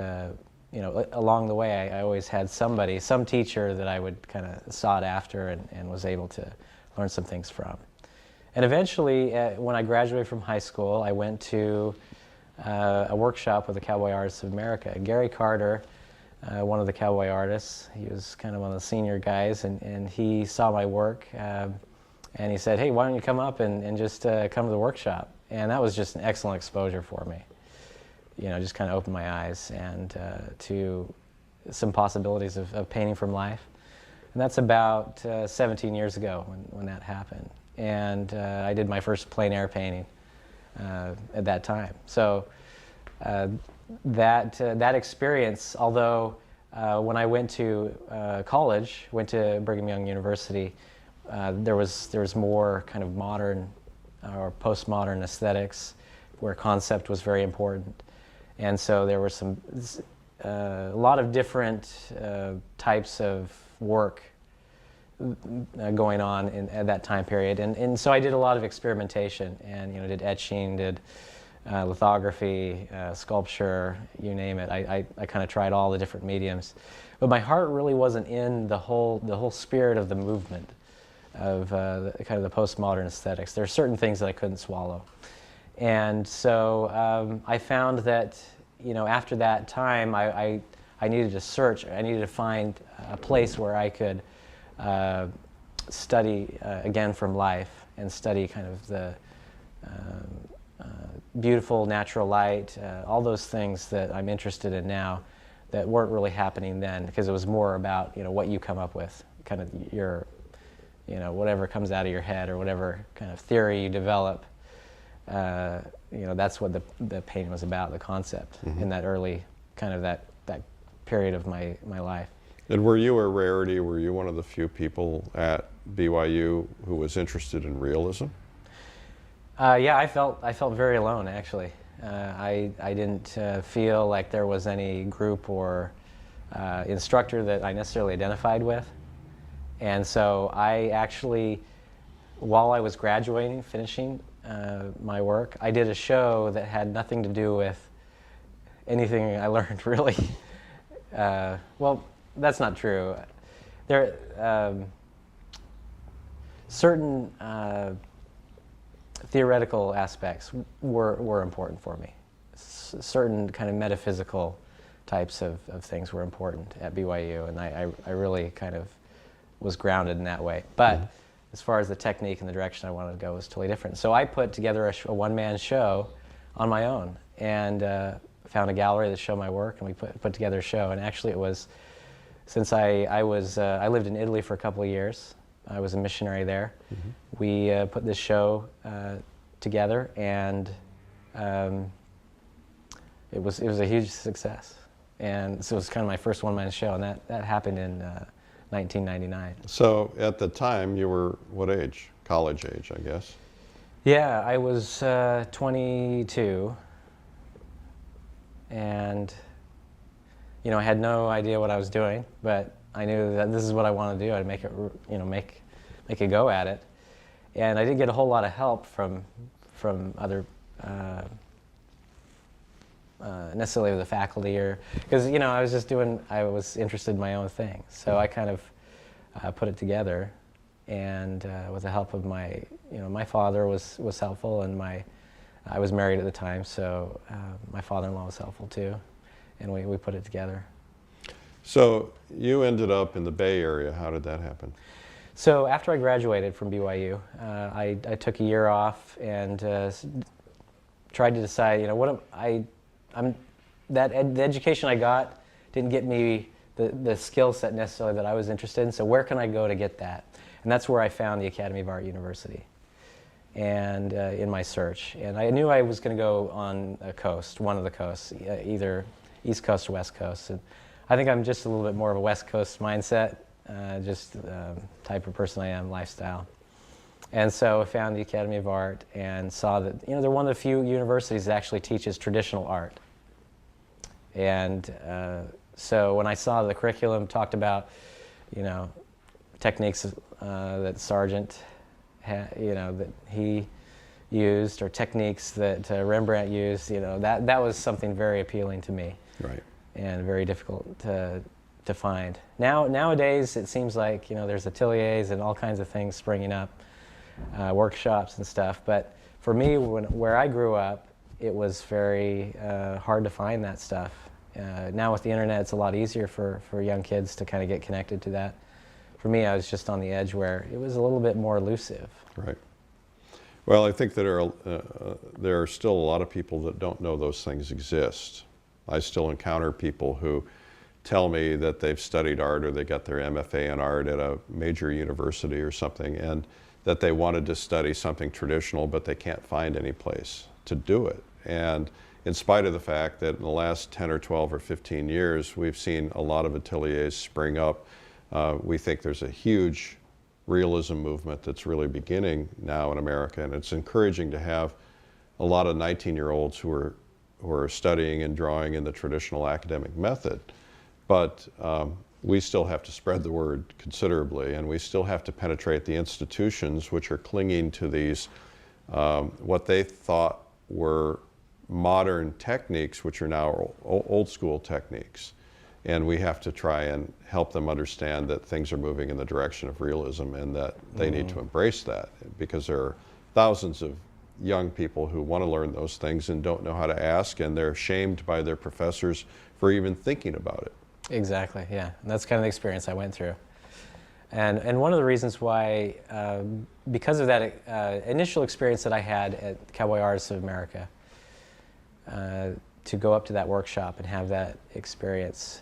you know, along the way I always had some teacher that I would kind of sought after and was able to learn some things from. And eventually, when I graduated from high school, I went to a workshop with the Cowboy Artists of America. Gary Carter, one of the cowboy artists, he was kind of one of the senior guys, and he saw my work, and he said, hey, why don't you come up and just come to the workshop? And that was just an excellent exposure for me. You know, just kind of opened my eyes and to some possibilities of painting from life. And that's about 17 years ago when that happened. And I did my first plein air painting at that time. So that experience, although when I went to college, went to Brigham Young University, there was more kind of modern or postmodern aesthetics, where concept was very important. And so there were a lot of different types of work going on at that time period, and so I did a lot of experimentation, and, you know, did etching, did lithography, sculpture, you name it. I kind of tried all the different mediums, but my heart really wasn't in the whole spirit of the movement of kind of the postmodern aesthetics. There are certain things that I couldn't swallow, and so I found that, you know, after that time, I needed to search. I needed to find a place where I could study again from life, and study kind of the beautiful natural light, all those things that I'm interested in now that weren't really happening then, because it was more about, you know, what you come up with, kind of your, you know, whatever comes out of your head, or whatever kind of theory you develop. You know, that's what the painting was about, the concept, in that early kind of that period of my life. And were you a rarity? Were you one of the few people at BYU who was interested in realism? Yeah, I felt very alone, actually. I didn't feel like there was any group or instructor that I necessarily identified with. And so I actually, while I was graduating, finishing my work, I did a show that had nothing to do with anything I learned, really. Well, that's not true. There certain theoretical aspects were important for me. Certain kind of metaphysical types of things were important at BYU, and I really kind of was grounded in that way. But as far as the technique and the direction I wanted to go was totally different. So I put together a one-man show on my own, and found a gallery that showed my work, and we put together a show. And actually it was, since I lived in Italy for a couple of years, I was a missionary there. We put this show together, and it was a huge success. And so it was kind of my first one-man show, and that happened in 1999. So at the time, you were what age? College age, I guess. Yeah, I was 22, and I had no idea what I was doing, but I knew that this is what I wanted to do. I'd make it, make a go at it. And I didn't get a whole lot of help from other, necessarily the faculty, or because I was interested in my own thing. So I kind of put it together, and with the help of my father was helpful, and I was married at the time, so my father-in-law was helpful too, and we put it together. So you ended up in the Bay Area. How did that happen? So after I graduated from BYU, I took a year off and tried to decide, the education I got didn't get me the skill set necessarily that I was interested in, so where can I go to get that? And that's where I found the Academy of Art University, and in my search. And I knew I was going to go on a coast, one of the coasts, either East Coast or West Coast. And I think I'm just a little bit more of a West Coast mindset, just type of person I am, lifestyle. And so I found the Academy of Art and saw that they're one of the few universities that actually teaches traditional art. And so when I saw the curriculum talked about, techniques that Sargent, that he used, or techniques that Rembrandt used, that was something very appealing to me. Right. And very difficult to find. Nowadays, it seems like there's ateliers and all kinds of things springing up, workshops and stuff. But for me, where I grew up, it was very hard to find that stuff. Now with the internet, it's a lot easier for young kids to kind of get connected to that. For me, I was just on the edge where it was a little bit more elusive. Right. Well, I think that there are still a lot of people that don't know those things exist. I still encounter people who tell me that they've studied art, or they got their MFA in art at a major university or something, and that they wanted to study something traditional, but they can't find any place to do it. And in spite of the fact that in the last 10 or 12 or 15 years, we've seen a lot of ateliers spring up, we think there's a huge realism movement that's really beginning now in America, and it's encouraging to have a lot of 19-year-olds who are studying and drawing in the traditional academic method. But we still have to spread the word considerably, and we still have to penetrate the institutions which are clinging to these, what they thought were modern techniques, which are now old school techniques. And we have to try and help them understand that things are moving in the direction of realism, and that they need to embrace that, because there are thousands of young people who want to learn those things and don't know how to ask, and they're shamed by their professors for even thinking about it. Exactly, yeah. And that's kind of the experience I went through. And one of the reasons why, because of that initial experience that I had at Cowboy Artists of America, to go up to that workshop and have that experience,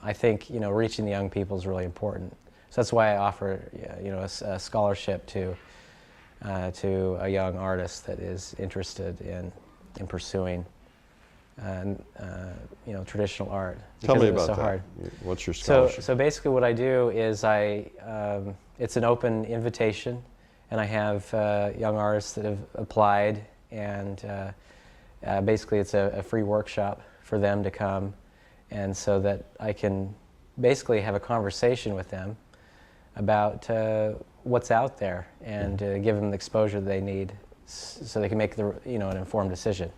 I think reaching the young people is really important. So that's why I offer a scholarship to a young artist that is interested in pursuing traditional art. Tell me about so that. Hard. What's your scholarship? So basically what I do is it's an open invitation, and I have young artists that have applied, and basically it's a free workshop for them to come, and so that I can basically have a conversation with them about what's out there, and give them the exposure they need so they can make an informed decision.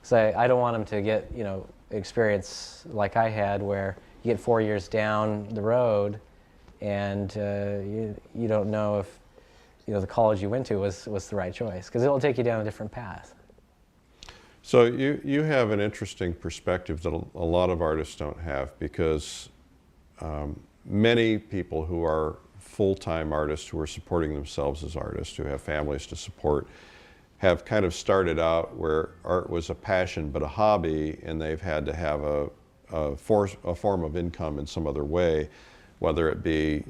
Because I don't want them to get experience like I had, where you get 4 years down the road and you don't know if the college you went to was the right choice, because it'll take you down a different path. So you have an interesting perspective that a lot of artists don't have, because many people who are full-time artists, who are supporting themselves as artists, who have families to support, have kind of started out where art was a passion but a hobby, and they've had to have a form of income in some other way, whether it be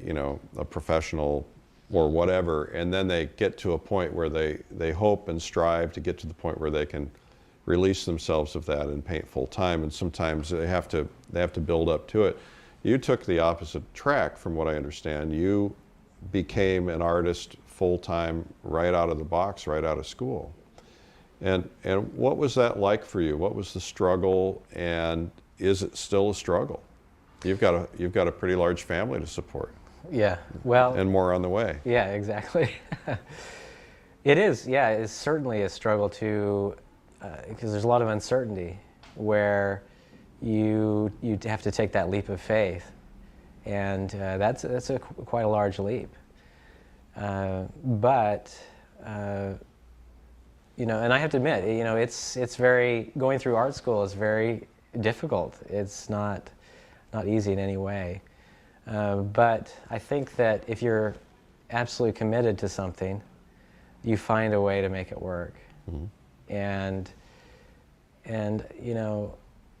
a professional or whatever, and then they get to a point where they hope and strive to get to the point where they can release themselves of that and paint full time, and sometimes they have to build up to it. You took the opposite track, from what I understand. You became an artist full time right out of the box, right out of school. And what was that like for you? What was the struggle, and is it still a struggle? You've got a pretty large family to support. Yeah, well, and more on the way. Yeah, exactly. It is. Yeah, it's certainly a struggle to, because there's a lot of uncertainty, where you have to take that leap of faith, and that's quite a large leap. But and I have to admit, it's very, going through art school is very difficult. It's not easy in any way. But I think that if you're absolutely committed to something, you find a way to make it work. Mm-hmm. And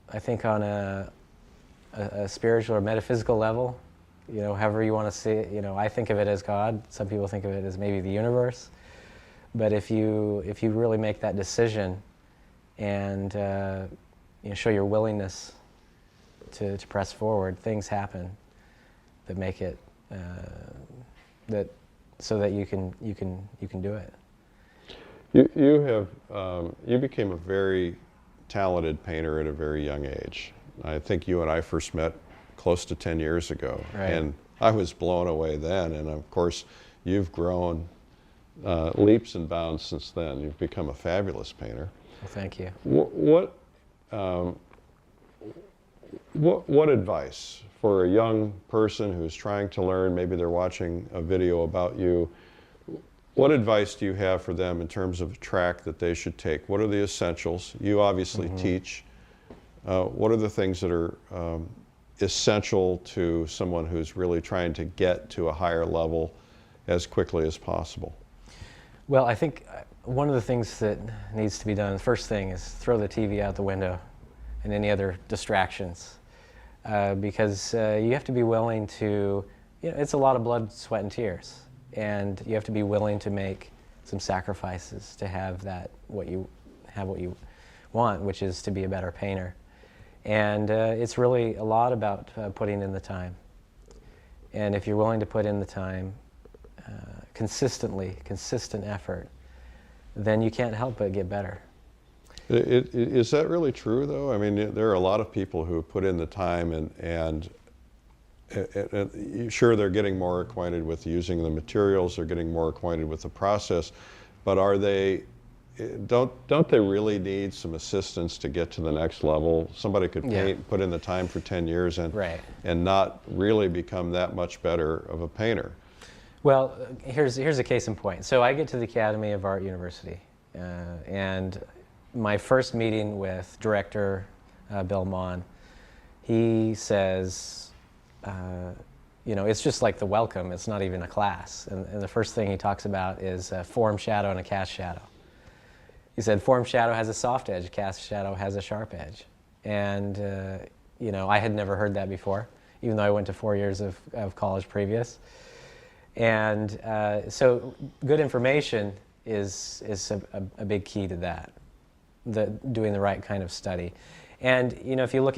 I think on a spiritual or metaphysical level, however you want to see it, I think of it as God. Some people think of it as maybe the universe. But if you really make that decision and show your willingness to press forward, things happen that make it so that you can do it. You became a very talented painter at a very young age. I think you and I first met close to 10 years ago, right. And I was blown away then. And of course, you've grown leaps and bounds since then. You've become a fabulous painter. Well, thank you. What advice for a young person who's trying to learn? Maybe they're watching a video about you. What advice do you have for them in terms of a track that they should take? What are the essentials? You obviously teach. What are the things that are essential to someone who's really trying to get to a higher level as quickly as possible? Well, I think one of the things that needs to be done, the first thing, is throw the TV out the window and any other distractions. Because you have to be willing to, it's a lot of blood, sweat, and tears. And you have to be willing to make some sacrifices to have what you want, which is to be a better painter. And it's really a lot about putting in the time. And if you're willing to put in the time, consistent effort, then you can't help but get better. Is that really true, though? I mean, there are a lot of people who put in the time and sure, they're getting more acquainted with using the materials, they're getting more acquainted with the process, but don't they really need some assistance to get to the next level? Somebody could paint, put in the time for 10 years and not really become that much better of a painter. Well, here's a case in point. So I get to the Academy of Art University, and my first meeting with director Bill Mon, he says, it's just like the welcome. It's not even a class. And the first thing he talks about is a form shadow and a cast shadow. He said form shadow has a soft edge, cast shadow has a sharp edge. And I had never heard that before, even though I went to 4 years of college previous. And so good information is a big key to that, doing the right kind of study. And if you look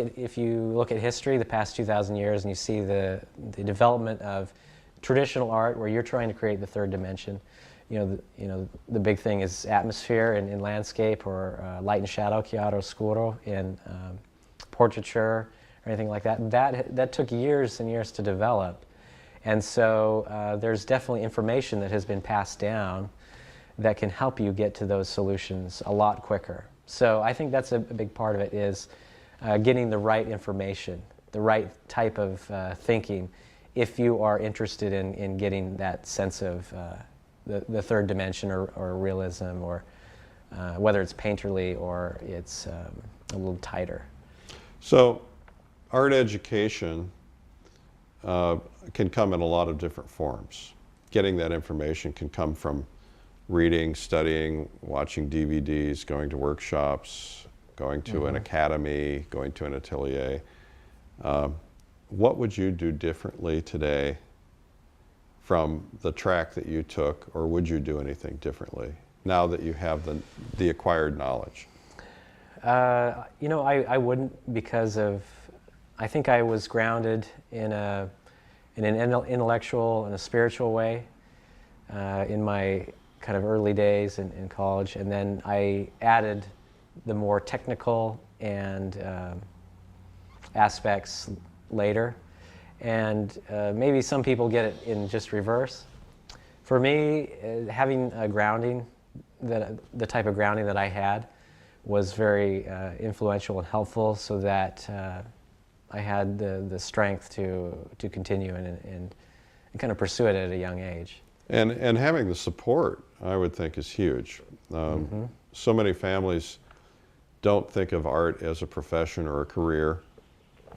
at history, the past 2,000 years, and you see the development of traditional art, where you're trying to create the third dimension, the big thing is atmosphere in landscape, or light and shadow, chiaro scuro in portraiture, or anything like that. That took years and years to develop. And so there's definitely information that has been passed down that can help you get to those solutions a lot quicker. So I think that's a big part of it, is getting the right information, the right type of thinking, if you are interested in getting that sense of the third dimension or realism, or whether it's painterly or it's a little tighter. So art education can come in a lot of different forms. Getting that information can come from reading, studying, watching DVDs, going to workshops, going to an academy, going to an atelier. What would you do differently today from the track that you took, or would you do anything differently now that you have the acquired knowledge? You know, I wouldn't, because I think I was grounded in an intellectual and a spiritual way in my kind of early days in college, and then I added the more technical and aspects later. And maybe some people get it in just reverse. For me, having a grounding, the type of grounding that I had, was very influential and helpful, so that I had the strength to continue and kind of pursue it at a young age. And having the support, I would think, is huge. So many families don't think of art as a profession or a career.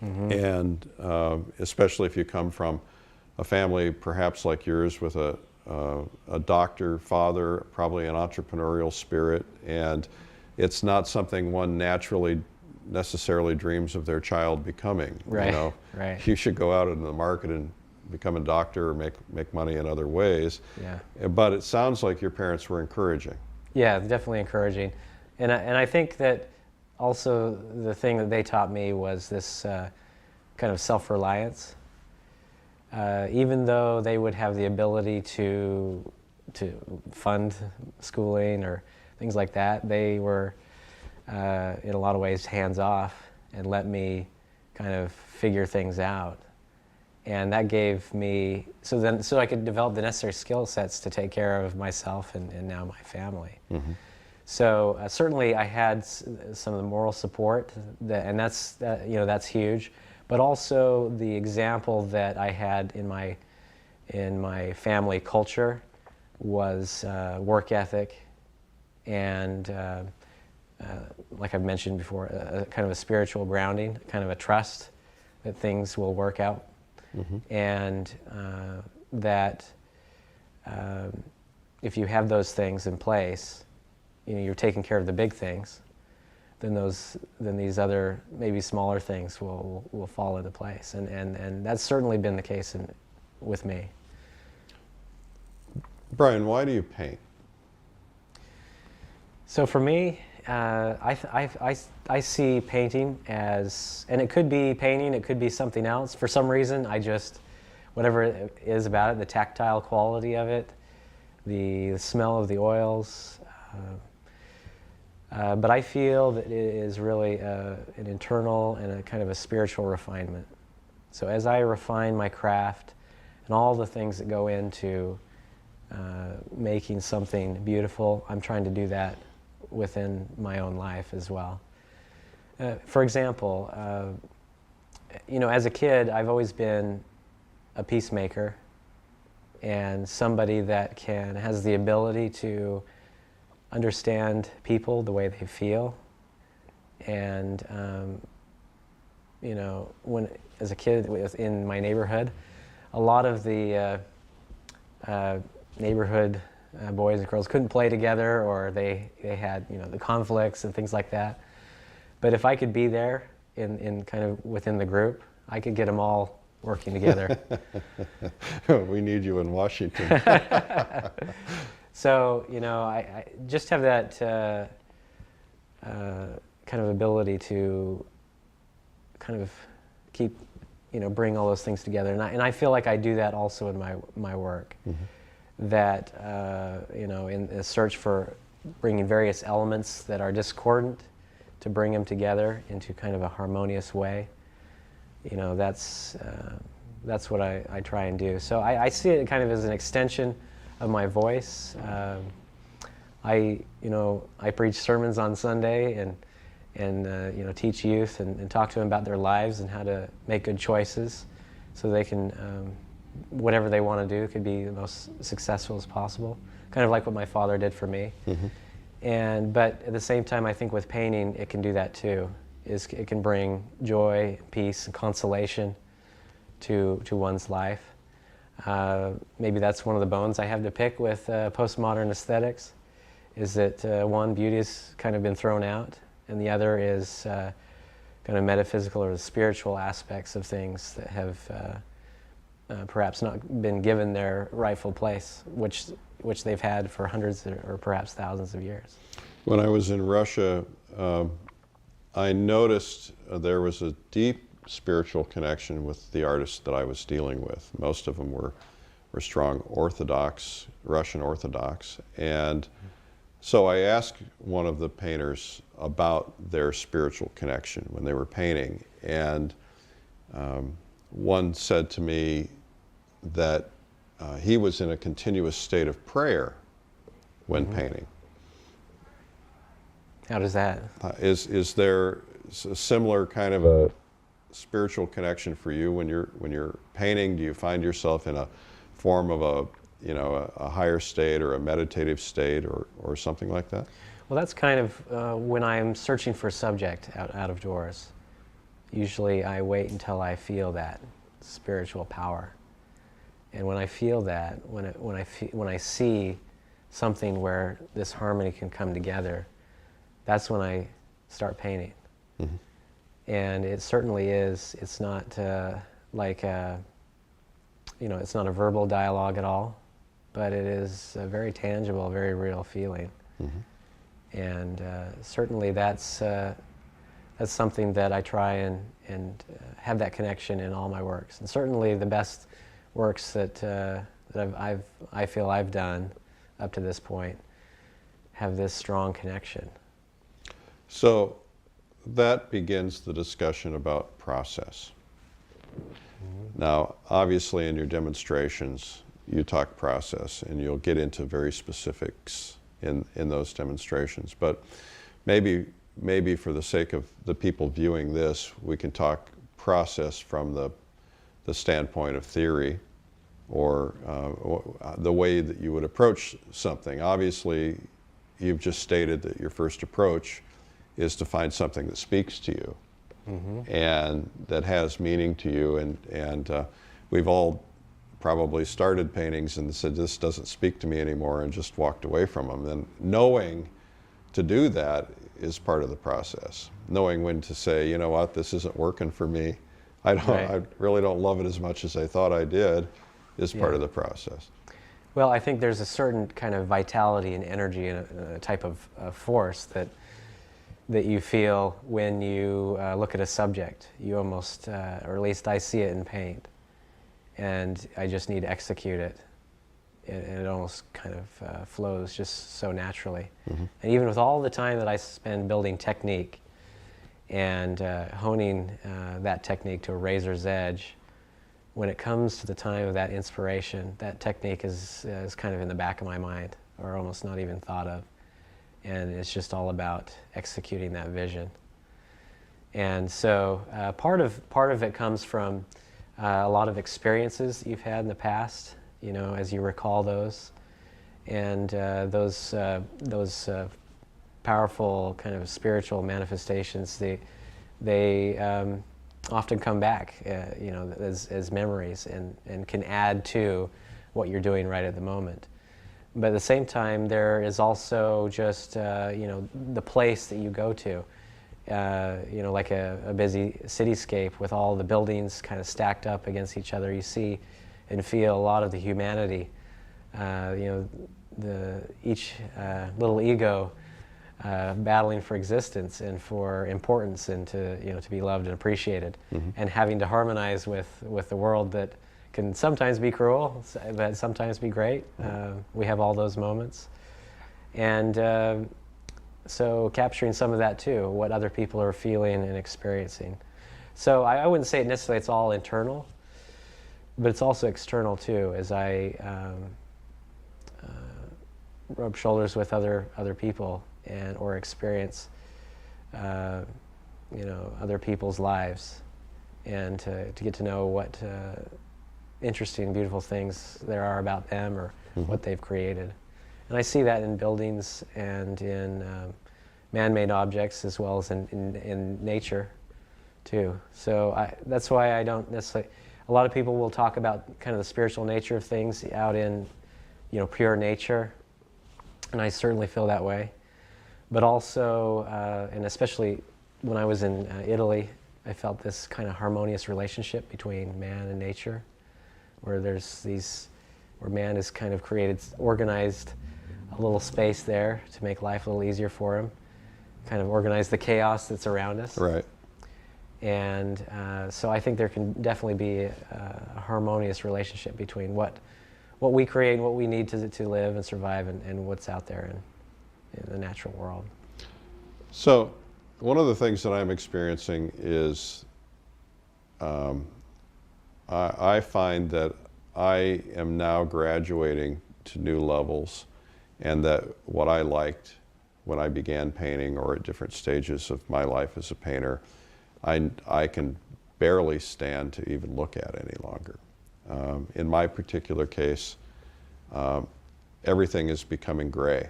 And especially if you come from a family perhaps like yours with a doctor, father, probably an entrepreneurial spirit, and it's not something one naturally necessarily dreams of their child becoming. Right, You know, right. you should go out into the market and become a doctor or make money in other ways. Yeah. But it sounds like your parents were encouraging. Yeah, definitely encouraging. And I think that also the thing that they taught me was this kind of self-reliance. Even though they would have the ability to fund schooling or things like that, they were in a lot of ways hands-off and let me kind of figure things out. And that gave me, so I could develop the necessary skill sets to take care of myself and now my family. So certainly I had some of the moral support, and that's huge. But also the example that I had in my family culture was work ethic, and like I've mentioned before, a kind of a spiritual grounding, kind of a trust that things will work out. And that if you have those things in place, you know, you're taking care of the big things, then these other maybe smaller things will fall into place. And that's certainly been the case with me. Bryan, why do you paint? So for me, I see painting as, and it could be painting, it could be something else. For some reason, whatever it is about it, the tactile quality of it, the smell of the oils. But I feel that it is really an internal and a kind of a spiritual refinement. So as I refine my craft and all the things that go into making something beautiful, I'm trying to do that within my own life as well. For example, you know, as a kid, I've always been a peacemaker and somebody that has the ability to understand people the way they feel. And you know, as a kid in my neighborhood, a lot of the neighborhood boys and girls couldn't play together, or they had, you know, the conflicts and things like that. But if I could be there in kind of within the group, I could get them all working together. We need you in Washington. So, you know, I just have that kind of ability to kind of keep, you know, bring all those things together. And I feel like I do that also in my work. That, you know, in a search for bringing various elements that are discordant, to bring them together into kind of a harmonious way. you know, that's what I try and do. So I see it kind of as an extension of my voice. I preach sermons on Sunday and teach youth and talk to them about their lives and how to make good choices so they can, whatever they want to do, could be the most successful as possible. Kind of like what my father did for me. But at the same time, I think with painting, it can do that too. It can bring joy, peace, and consolation to one's life. Maybe that's one of the bones I have to pick with postmodern aesthetics, is that one, beauty has kind of been thrown out, and the other is kind of metaphysical or the spiritual aspects of things that have perhaps not been given their rightful place, which they've had for hundreds or perhaps thousands of years. When I was in Russia, I noticed there was a deep spiritual connection with the artists that I was dealing with. Most of them were strong Orthodox, Russian Orthodox. And so I asked one of the painters about their spiritual connection when they were painting. And one said to me that he was in a continuous state of prayer when painting. How does that? Is there a similar kind of a spiritual connection for you when you're painting? Do you find yourself in a form of a higher state or a meditative state or something like that? Well, that's kind of when I'm searching for a subject out of doors. Usually I wait until I feel that spiritual power. And when I feel that, when I see something where this harmony can come together, that's when I start painting. And it certainly is. It's not like it's not a verbal dialogue at all, but it is a very tangible, very real feeling. And certainly that's something that I try and have that connection in all my works. And certainly the best works that I feel I've done up to this point have this strong connection. So that begins the discussion about process. Now, obviously in your demonstrations, you talk process and you'll get into very specifics in those demonstrations. But maybe for the sake of the people viewing this, we can talk process from the standpoint of theory or the way that you would approach something. Obviously, you've just stated that your first approach is to find something that speaks to you and that has meaning to you. And we've all probably started paintings and said, this doesn't speak to me anymore, and just walked away from them. And knowing to do that is part of the process. Knowing when to say, you know what, this isn't working for me. I really don't love it as much as I thought I did, is part of the process. Well, I think there's a certain kind of vitality and energy and a type of force that you feel when you look at a subject. You almost, or at least I see it in paint, and I just need to execute it. And it almost kind of flows just so naturally. And even with all the time that I spend building technique and honing that technique to a razor's edge, when it comes to the time of that inspiration, that technique is kind of in the back of my mind, or almost not even thought of. And it's just all about executing that vision. And so part of it comes from a lot of experiences that you've had in the past, you know, as you recall those. And those powerful kind of spiritual manifestations, they often come back, you know, as memories and can add to what you're doing right at the moment. But at the same time, there is also just, you know, the place that you go to. You know, like a busy cityscape with all the buildings kind of stacked up against each other. You see and feel a lot of the humanity, you know, each little ego battling for existence and for importance and to be loved and appreciated, and having to harmonize with the world that can sometimes be cruel, but sometimes be great. We have all those moments. And so capturing some of that too, what other people are feeling and experiencing. So I wouldn't say necessarily it's all internal, but it's also external too, as I rub shoulders with other people or experience other people's lives, and to get to know what interesting, beautiful things there are about them or what they've created. And I see that in buildings and in man-made objects as well as in nature too. So that's why I don't necessarily, a lot of people will talk about kind of the spiritual nature of things out in pure nature, and I certainly feel that way. But also, and especially when I was in Italy, I felt this kind of harmonious relationship between man and nature, where where man has kind of organized a little space there to make life a little easier for him, kind of organize the chaos that's around us. Right. And so I think there can definitely be a harmonious relationship between what we create and what we need to live and survive, and what's out there in the natural world. So one of the things that I'm experiencing is I find that I am now graduating to new levels, and that what I liked when I began painting or at different stages of my life as a painter, I can barely stand to even look at any longer. In my particular case, everything is becoming gray.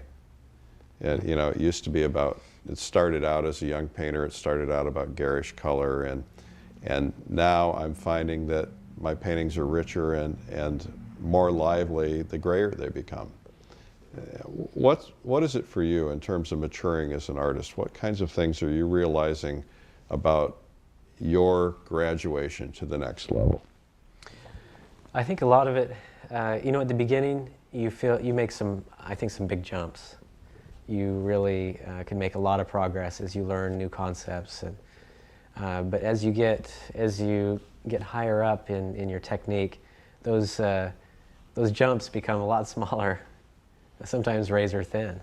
And it used to be it started out as a young painter, it started out about garish color, and now I'm finding that my paintings are richer and more lively the grayer they become. What is it for you in terms of maturing as an artist? What kinds of things are you realizing about your graduation to the next level? I think a lot of it, at the beginning, you make some big jumps. You really can make a lot of progress as you learn new concepts, but as you get higher up in your technique, those jumps become a lot smaller, sometimes razor thin,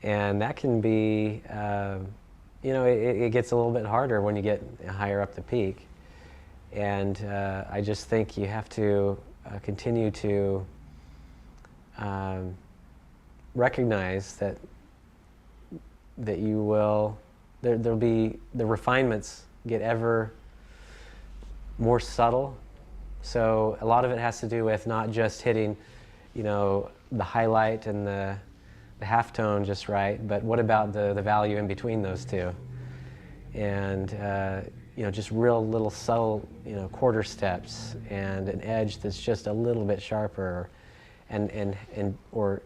and that can be, it gets a little bit harder when you get higher up the peak. And I just think you have to continue to recognize that you will, there'll be, the refinements get ever more subtle. So a lot of it has to do with not just hitting, the highlight and the halftone just right, but what about the value in between those two? And just real little subtle, quarter steps and an edge that's just a little bit sharper, or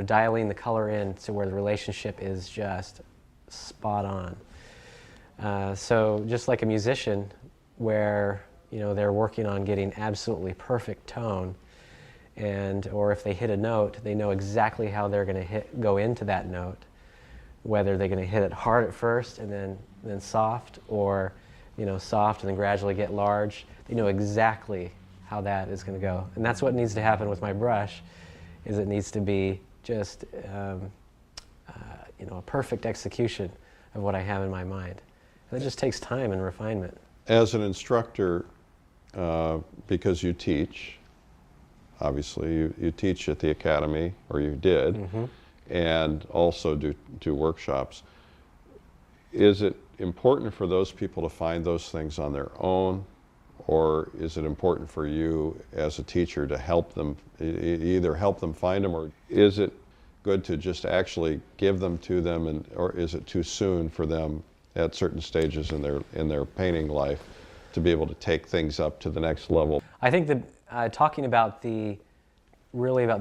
dialing the color in to where the relationship is just spot on. So just like a musician, where they're working on getting absolutely perfect tone, or if they hit a note, they know exactly how they're going to go into that note, whether they're going to hit it hard at first and then soft, or soft and then gradually get large. They know exactly how that is going to go, and that's what needs to happen with my brush. Is it needs to be just a perfect execution of what I have in my mind. And it just takes time and refinement. As an instructor, because you teach, obviously you teach at the academy, or you did, and also do workshops. Is it important for those people to find those things on their own, or is it important for you as a teacher to help them, either help them find them, or is it good to just actually give them to them, or is it too soon for them at certain stages in their painting life to be able to take things up to the next level? I think that talking about the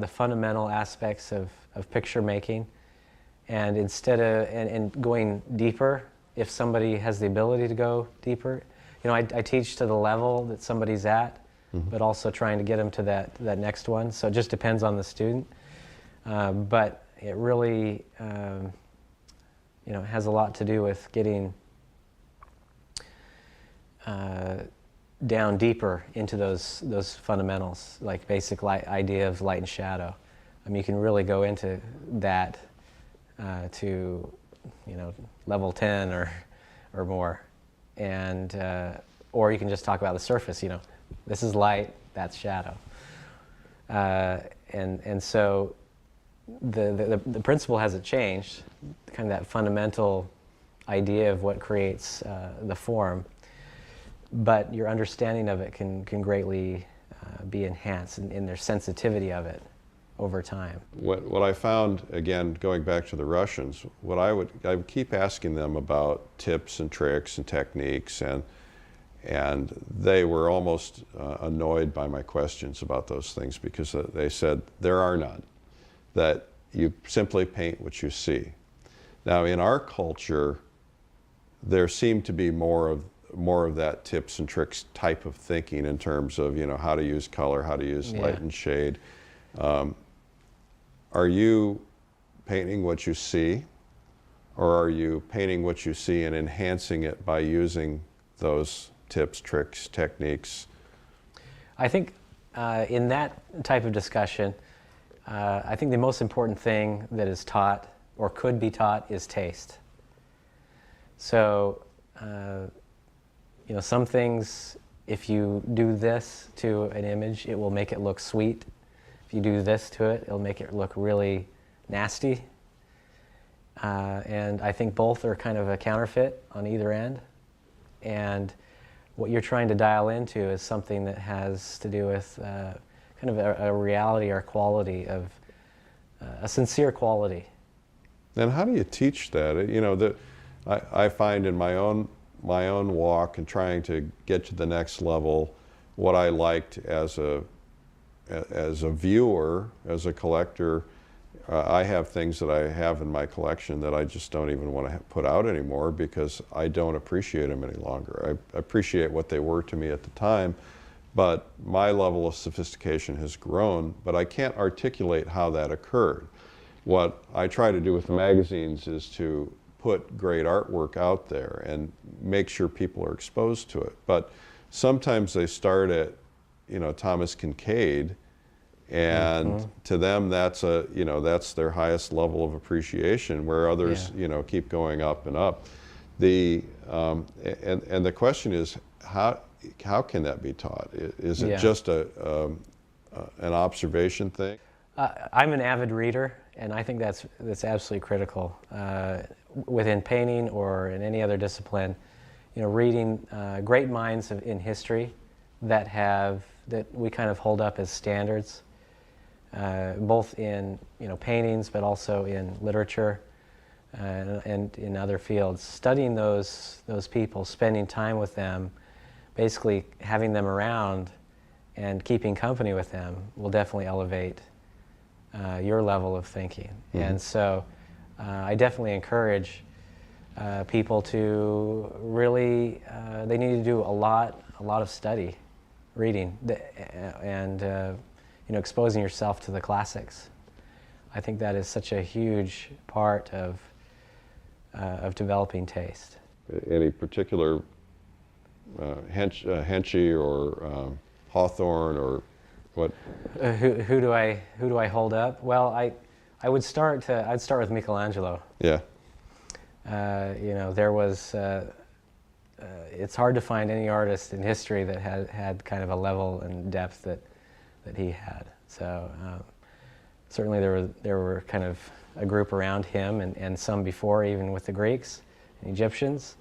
fundamental aspects of picture making, and instead of and going deeper, if somebody has the ability to go deeper, I teach to the level that somebody's at, but also trying to get them to that next one. So it just depends on the student, but it really has a lot to do with getting down deeper into those fundamentals, like basic idea of light and shadow. You can really go into that to level 10 or more. and or you can just talk about the surface. You know, this is light, that's shadow, and so the principle hasn't changed. Kind of that fundamental idea of what creates the form, but your understanding of it can greatly be enhanced in their sensitivity of it over time. What I found, again, going back to the Russians, I would keep asking them about tips and tricks and techniques, and they were almost annoyed by my questions about those things, because they said there are none, that you simply paint what you see. Now, in our culture, there seemed to be more of that tips and tricks type of thinking, in terms of, you know, how to use color, how to use light and shade. Are you painting what you see, or are you painting what you see and enhancing it by using those tips, tricks, techniques? I think in that type of discussion, I think the most important thing that is taught or could be taught is taste. So, you know, some things, if you do this to an image, it will make it look sweet. If you do this to it, it'll make it look really nasty. And I think both are kind of a counterfeit on either end. And what you're trying to dial into is something that has to do with kind of a reality or quality of a sincere quality. And how do you teach that? You know, I find in my own walk and trying to get to the next level, what I liked as a viewer, as a collector, I have things that I have in my collection that I just don't even want to put out anymore, because I don't appreciate them any longer. I appreciate what they were to me at the time, but my level of sophistication has grown, but I can't articulate how that occurred. What I try to do with the magazines is to put great artwork out there and make sure people are exposed to it. But sometimes they start at, you know, Thomas Kincaid, and to them that's that's their highest level of appreciation, where others you know, keep going up and up. And the question is, how can that be taught? Is it just an observation thing? I'm an avid reader, and I think that's absolutely critical within painting or in any other discipline. You know, reading great minds in history that we kind of hold up as standards, both in, you know, paintings, but also in literature and in other fields. Studying those people, spending time with them, basically having them around and keeping company with them will definitely elevate your level of thinking. And so I definitely encourage people to really, they need to do a lot of study, reading, and you know, exposing yourself to the classics. I think that is such a huge part of developing taste. Any particular Henschel or Hawthorne, or what? Who do I hold up? Well, I'd start with Michelangelo. Yeah. You know, there was. It's hard to find any artist in history that had kind of a level and depth that he had. So certainly there were kind of a group around him, and some before, even with the Greeks and Egyptians,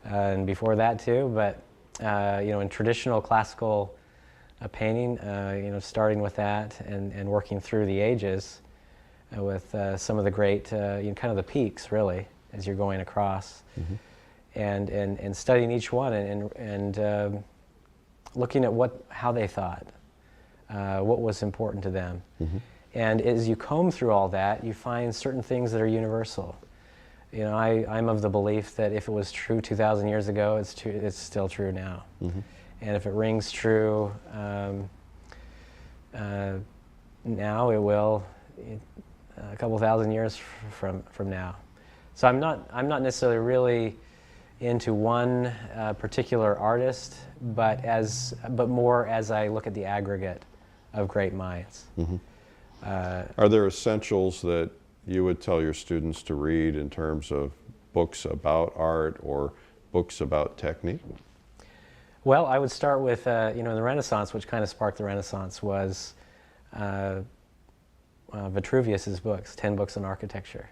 and before that too. But you know, in traditional classical painting, you know, starting with that and working through the ages with some of the great, you know, kind of the peaks really as you're going across, and studying each one and looking at how they thought, what was important to them. And as you comb through all that, you find certain things that are universal. You know, I'm of the belief that if it was true 2,000 years ago, it's still true now. And if it rings true now, it will a couple thousand years from now. So I'm not necessarily really into one particular artist, but more as I look at the aggregate of great minds. Are there essentials that you would tell your students to read in terms of books about art, or books about technique? Well, I would start with, in the Renaissance, which kind of sparked the Renaissance, was Vitruvius's books, 10 Books on Architecture.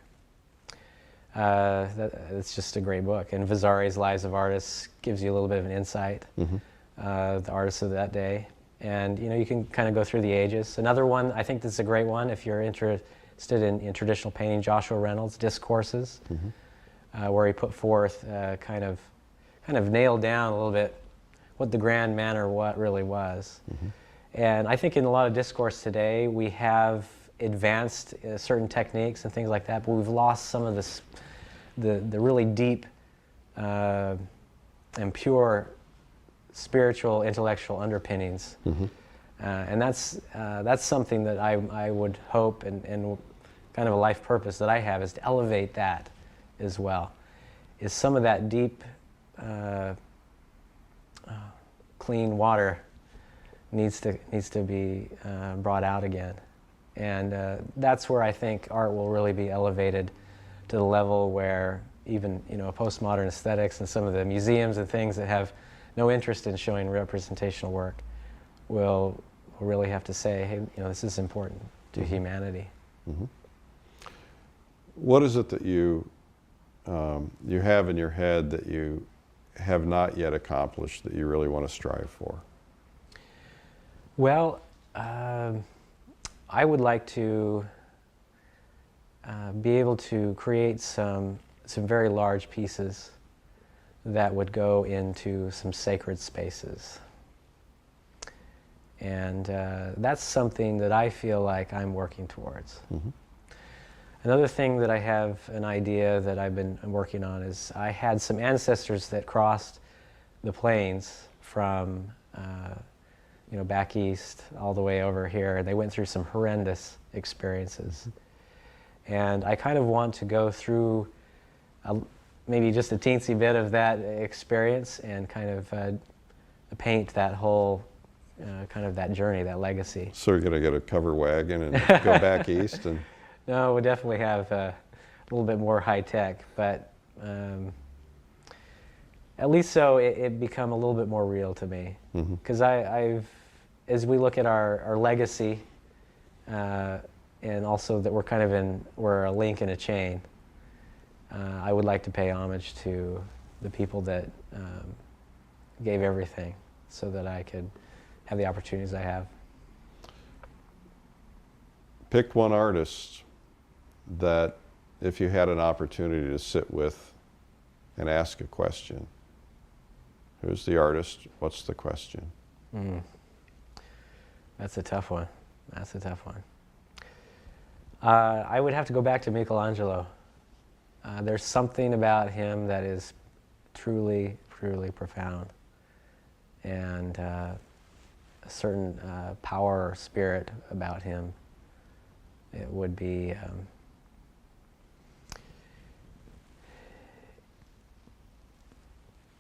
It's just a great book. And Vasari's Lives of Artists gives you a little bit of an insight, the artists of that day. And, you can kind of go through the ages. Another one, I think this is a great one if you're interested in traditional painting, Joshua Reynolds' Discourses, where he put forth, kind of nailed down a little bit what the grand manner what really was. And I think in a lot of discourse today, we have advanced certain techniques and things like that, but we've lost some of this, the really deep and pure spiritual, intellectual underpinnings. And that's something that I would hope, and kind of a life purpose that I have, is to elevate that as well. Is some of that deep, clean water needs to be brought out again. And that's where I think art will really be elevated to the level where even, postmodern aesthetics and some of the museums and things that have no interest in showing representational work will really have to say, hey, this is important to humanity. What is it that you have in your head that you have not yet accomplished that you really want to strive for? Well, I would like to be able to create some very large pieces that would go into some sacred spaces. And that's something that I feel like I'm working towards. Another thing that I have an idea that I've been working on is I had some ancestors that crossed the plains from back east all the way over here. They went through some horrendous experiences. And I kind of want to go through maybe just a teensy bit of that experience and kind of paint that whole kind of that journey, that legacy. So you're going to get a cover wagon and go back east? And No, we definitely have a little bit more high tech, but at least so it become a little bit more real to me. Because I've, as we look at our legacy, and also that we're a link in a chain, I would like to pay homage to the people that gave everything so that I could have the opportunities I have. Pick one artist that, if you had an opportunity to sit with and ask a question, who's the artist? What's the question? That's a tough one. That's a tough one. I would have to go back to Michelangelo. There's something about him that is truly, truly profound. And a certain power or spirit about him. It would be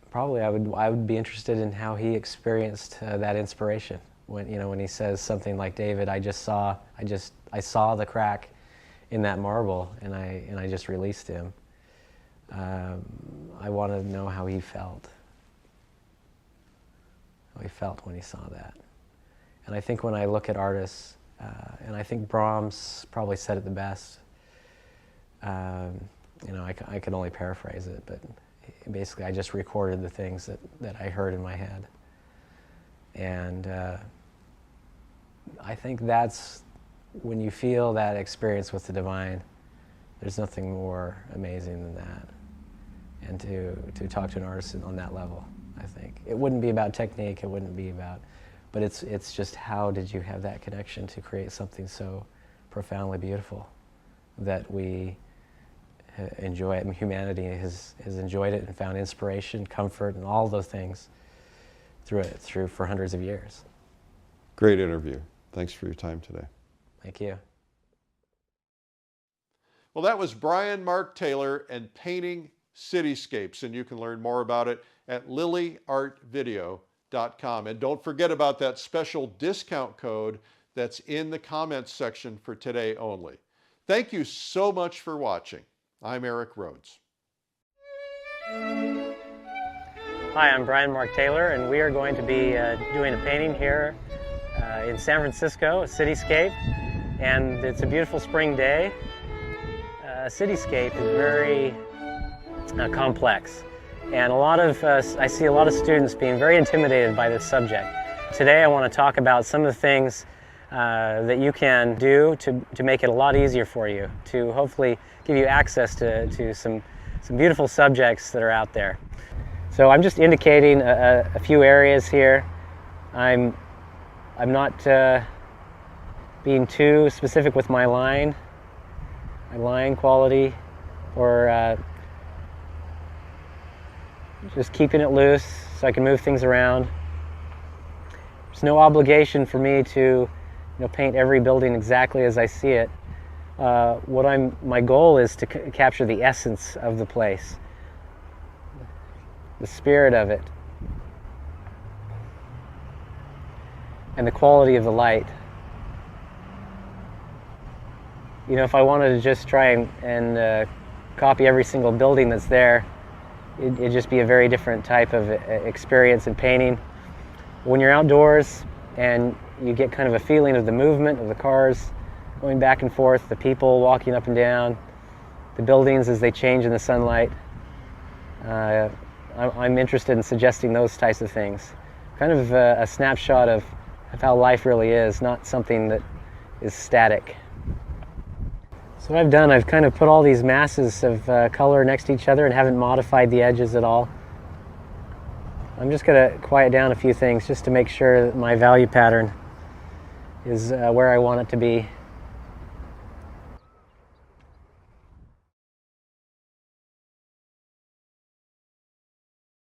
probably I would be interested in how he experienced that inspiration. When he says something like, David, I saw the crack in that marble and I just released him. I want to know how he felt. How he felt when he saw that. And I think when I look at artists, and I think Brahms probably said it the best. I can only paraphrase it, but basically I just recorded the things that I heard in my head. And I think that's when you feel that experience with the divine, there's nothing more amazing than that. And to talk to an artist on that level, I think. It wouldn't be about technique, it wouldn't be about, but it's just how did you have that connection to create something so profoundly beautiful that we enjoy it, and humanity has enjoyed it and found inspiration, comfort, and all those things through for hundreds of years. Great interview. Thanks for your time today. Thank you. Well, that was Bryan Mark Taylor and painting Cityscapes, and you can learn more about it at lilyartvideo.com. And don't forget about that special discount code that's in the comments section for today only. Thank you so much for watching. I'm Eric Rhodes. Hi, I'm Bryan Mark Taylor, and we are going to be doing a painting here in San Francisco, a cityscape, and it's a beautiful spring day. A cityscape is very complex, and I see a lot of students being very intimidated by this subject. Today I want to talk about some of the things that you can do to make it a lot easier for you, to hopefully give you access to some beautiful subjects that are out there. So I'm just indicating a few areas here. I'm not being too specific with my line quality, or just keeping it loose so I can move things around. There's no obligation for me to paint every building exactly as I see it. My goal is to capture the essence of the place, the spirit of it, and the quality of the light. If I wanted to just try and copy every single building that's there, it'd just be a very different type of experience in painting. When you're outdoors and you get kind of a feeling of the movement of the cars going back and forth, the people walking up and down, the buildings as they change in the sunlight, I'm interested in suggesting those types of things. Kind of a snapshot of how life really is, not something that is static. So what I've kind of put all these masses of color next to each other and haven't modified the edges at all. I'm just going to quiet down a few things just to make sure that my value pattern is where I want it to be.